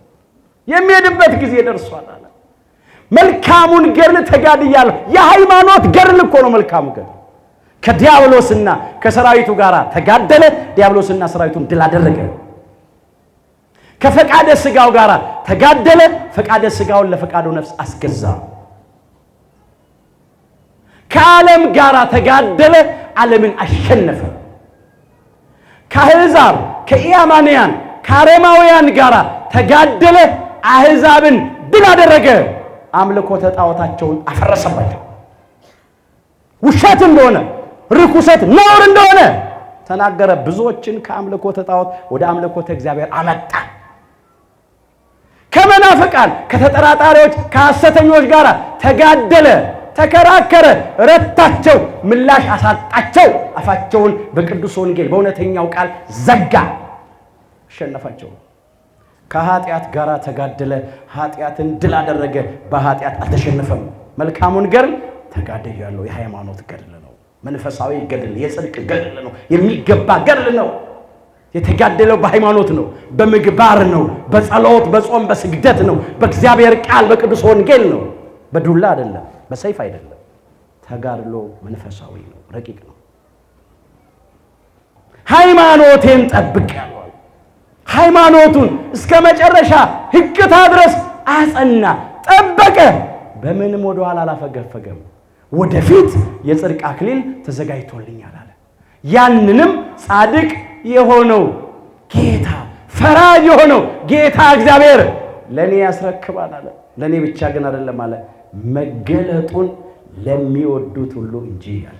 የሚሄድበት ጊዜ ደርሷል አለ። መልካሙን ገድል ተጋድያለሁ። የሃይማኖት ገድል እኮ ነው መልካሙ ገድል። ከዲያብሎስና ከሰራዊቱ ጋር ተጋደለ፣ ዲያብሎስና ሰራዊቱን ድል አደረገ። ከፈቃደ ሥጋው ጋር ተጋደለ፣ ፈቃደ ሥጋውን ለፈቃዱ ነፍስ አስገዛ። ከዓለም ጋር ተጋደለ፣ ዓለምን አሸነፈ። ከአሕዛብ ከኢያማንያን ከአረማውያን ጋር ተጋደለ፣ አሕዛብን ድል አደረገ። አምልኮተ ጣዖታቸውን አፈረሰባቸው። ውሸት እንደሆነ ርኩሰት ነውር እንደሆነ ተናገረ። ብዙዎችን ከአምልኮተ ጣዖት ወደ አምልኮተ እግዚአብሔር አመጣ። ከመናፍቃን ከተጠራጣሪዎች ከሐሰተኞች ጋር ተጋደለ፣ ተከራከረ፣ ረታቸው፣ ምላሽ አሳጣቸው። አፋቸውን በቅዱስ ወንጌል በእውነተኛው ቃል ዘጋ፣ አሸነፋቸው። ከኃጢአት ጋር ተጋደለ፣ ኃጢአትን ድል አደረገ፣ በኃጢአት አልተሸነፈም። መልካሙን ገድል ተጋድያለሁ። የሃይማኖት ገድል ነው፣ መንፈሳዊ ገድል፣ የጽድቅ ገድል ነው፣ የሚገባ ገድል ነው። የተጋደለው በሃይማኖት ነው፣ በምግባር ነው፣ በጸሎት በጾም በስግደት ነው፣ በእግዚአብሔር ቃል በቅዱስ ወንጌል ነው። በዱላ አይደለም፣ በሰይፍ አይደለም። ተጋድሎ መንፈሳዊ ነው፣ ረቂቅ ነው። ሃይማኖቴን ጠብቄአለሁ። ሃይማኖቱን እስከ መጨረሻ ሕቅታ ድረስ አጸና፣ ጠበቀ። በምንም ወደ ኋላ አላፈገፈገም። ወደፊት የጽድቅ አክሊል ተዘጋጅቶልኛል አለ። ያንንም ጻድቅ የሆነው ጌታ ፈራጅ የሆነው ጌታ እግዚአብሔር ለኔ ያስረክባል አለ። ለኔ ብቻ ግን አይደለም አለ፣ መገለጡን ለሚወዱት ሁሉ እንጂ አለ።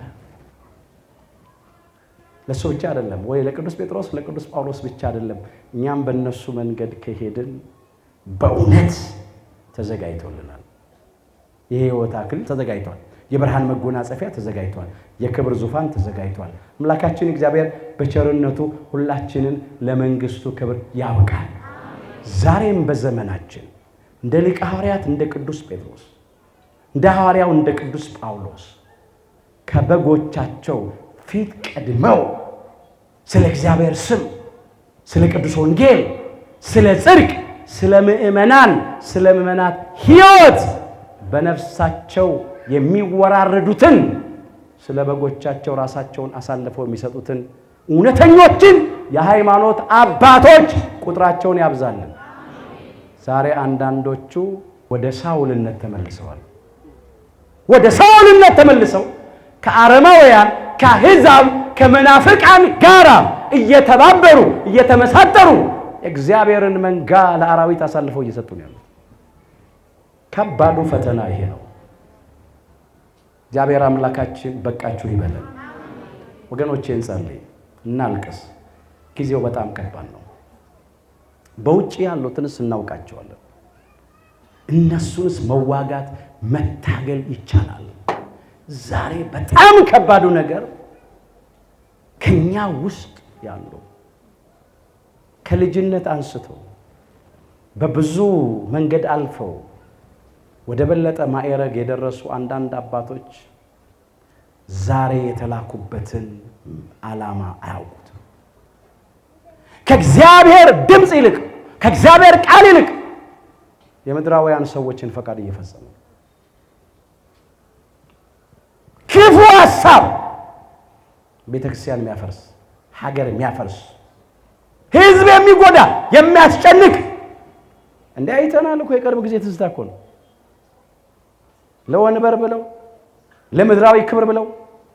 ለሱ ብቻ አይደለም ወይ ለቅዱስ ጴጥሮስ ለቅዱስ ጳውሎስ ብቻ አይደለም። እኛም በእነሱ መንገድ ከሄድን በእውነት ተዘጋጅቶልናል። የሕይወት አክሊል ተዘጋጅቷል። የብርሃን መጎናጸፊያ ተዘጋጅቷል። የክብር ዙፋን ተዘጋጅቷል። አምላካችን እግዚአብሔር በቸርነቱ ሁላችንን ለመንግስቱ ክብር ያብቃል። ዛሬም በዘመናችን እንደ ሊቀ ሐዋርያት እንደ ቅዱስ ጴጥሮስ እንደ ሐዋርያው እንደ ቅዱስ ጳውሎስ ከበጎቻቸው ፊት ቀድመው ስለ እግዚአብሔር ስም፣ ስለ ቅዱስ ወንጌል፣ ስለ ጽድቅ፣ ስለ ምእመናን፣ ስለ ምእመናት ሕይወት በነፍሳቸው የሚወራረዱትን ስለ በጎቻቸው ራሳቸውን አሳልፈው የሚሰጡትን እውነተኞችን የሃይማኖት አባቶች ቁጥራቸውን ያብዛልን። ዛሬ አንዳንዶቹ ወደ ሳውልነት ተመልሰዋል። ወደ ሳውልነት ተመልሰው ከአረማውያን ከአሕዛብ ከመናፍቃን ጋራ እየተባበሩ እየተመሳጠሩ እግዚአብሔርን መንጋ ለአራዊት አሳልፈው እየሰጡ ነው ያሉት። ከባዱ ፈተና ይሄ ነው። እግዚአብሔር አምላካችን በቃችሁ ይበለን። ወገኖቼ እንጸልይ፣ እናልቅስ። ጊዜው በጣም ከባድ ነው። በውጭ ያሉትንስ እናውቃቸዋለን። እነሱንስ መዋጋት መታገል ይቻላል። ዛሬ በጣም ከባዱ ነገር ከኛ ውስጥ ያሉ ከልጅነት አንስተው በብዙ መንገድ አልፈው ወደ በለጠ ማዕረግ የደረሱ አንዳንድ አባቶች ዛሬ የተላኩበትን ዓላማ አያውቁትም። ከእግዚአብሔር ድምፅ ይልቅ ከእግዚአብሔር ቃል ይልቅ የምድራውያን ሰዎችን ፈቃድ እየፈጸሙ ክፉ ሐሳብ ቤተክርስቲያን የሚያፈርስ ሀገር የሚያፈርስ ሕዝብ የሚጎዳ የሚያስጨንቅ እንደ አይተናል እኮ የቅርብ ጊዜ ትዝታ እኮ ነው። ለወንበር ብለው ለምድራዊ ክብር ብለው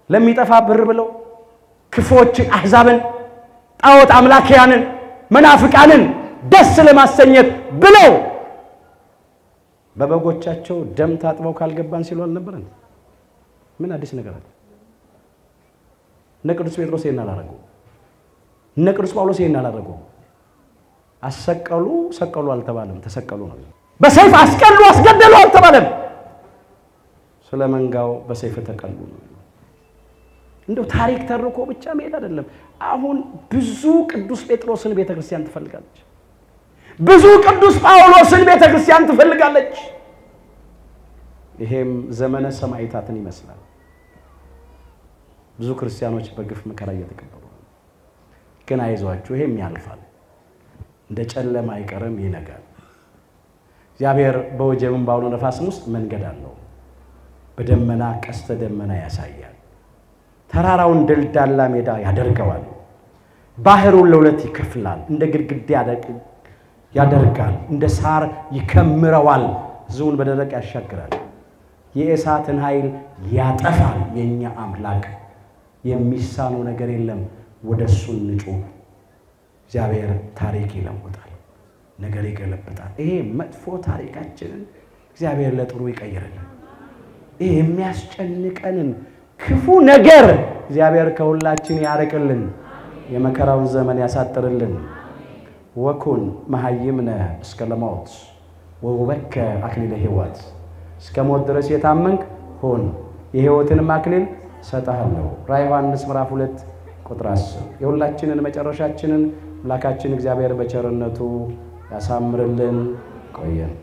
ለሚጠፋ ብር ብለው ክፎችን አሕዛብን ጣዖት አምላኪያንን መናፍቃንን ደስ ለማሰኘት ብለው በበጎቻቸው ደም ታጥበው ካልገባን ሲሉ አልነበረን? ምን አዲስ ነገር አለ? እነ ቅዱስ ጴጥሮስ ይሄን አላደረጉ፣ እነ ቅዱስ ጳውሎስ ይሄን አላደረጉ። አሰቀሉ ሰቀሉ አልተባለም፣ ተሰቀሉ ነው። በሰይፍ አስቀሉ አስገደሉ አልተባለም። ስለ መንጋው በሰይፍ ተቀሉ ነው። እንደው ታሪክ ተርኮ ብቻ መሄድ አይደለም። አሁን ብዙ ቅዱስ ጴጥሮስን ቤተክርስቲያን ትፈልጋለች። ብዙ ቅዱስ ጳውሎስን ቤተክርስቲያን ትፈልጋለች። ይሄም ዘመነ ሰማዕታትን ይመስላል። ብዙ ክርስቲያኖች በግፍ መከራ እየተቀበሉ ነው። ግን አይዟችሁ፣ ይሄም ያልፋል። እንደ ጨለማ አይቀርም፣ ይነጋል። እግዚአብሔር በወጀብም ባውሎ ነፋስም ውስጥ መንገድ አለው። በደመና ቀስተ ደመና ያሳያል። ተራራውን ድልዳላ ሜዳ ያደርገዋል። ባህሩን ለሁለት ይከፍላል። እንደ ግድግዳ ያደርጋል። እንደ ሳር ይከምረዋል። ሕዝቡን በደረቅ ያሻግራል። የእሳትን ኃይል ያጠፋል። የኛ አምላክ የሚሳነው ነገር የለም። ወደሱ እንጩህ። እግዚአብሔር ታሪክ ይለውጣል፣ ነገር ይገለብጣል። ይሄ መጥፎ ታሪካችንን እግዚአብሔር ለጥሩ ይቀይርልን። ይሄ የሚያስጨንቀንን ክፉ ነገር እግዚአብሔር ከሁላችን ያርቅልን፣ የመከራውን ዘመን ያሳጥርልን። ወኩን መሐይምነ እስከ ለሞት ወውበከ አክሊለ ሕይወት። እስከ ሞት ድረስ የታመንክ ሁን፣ የሕይወትንም አክሊል ሰጣለሁ። ራዕየ ዮሐንስ ምዕራፍ 2 ቁጥር 10። የሁላችንን መጨረሻችንን አምላካችን እግዚአብሔር በቸርነቱ ያሳምርልን። ቆየን።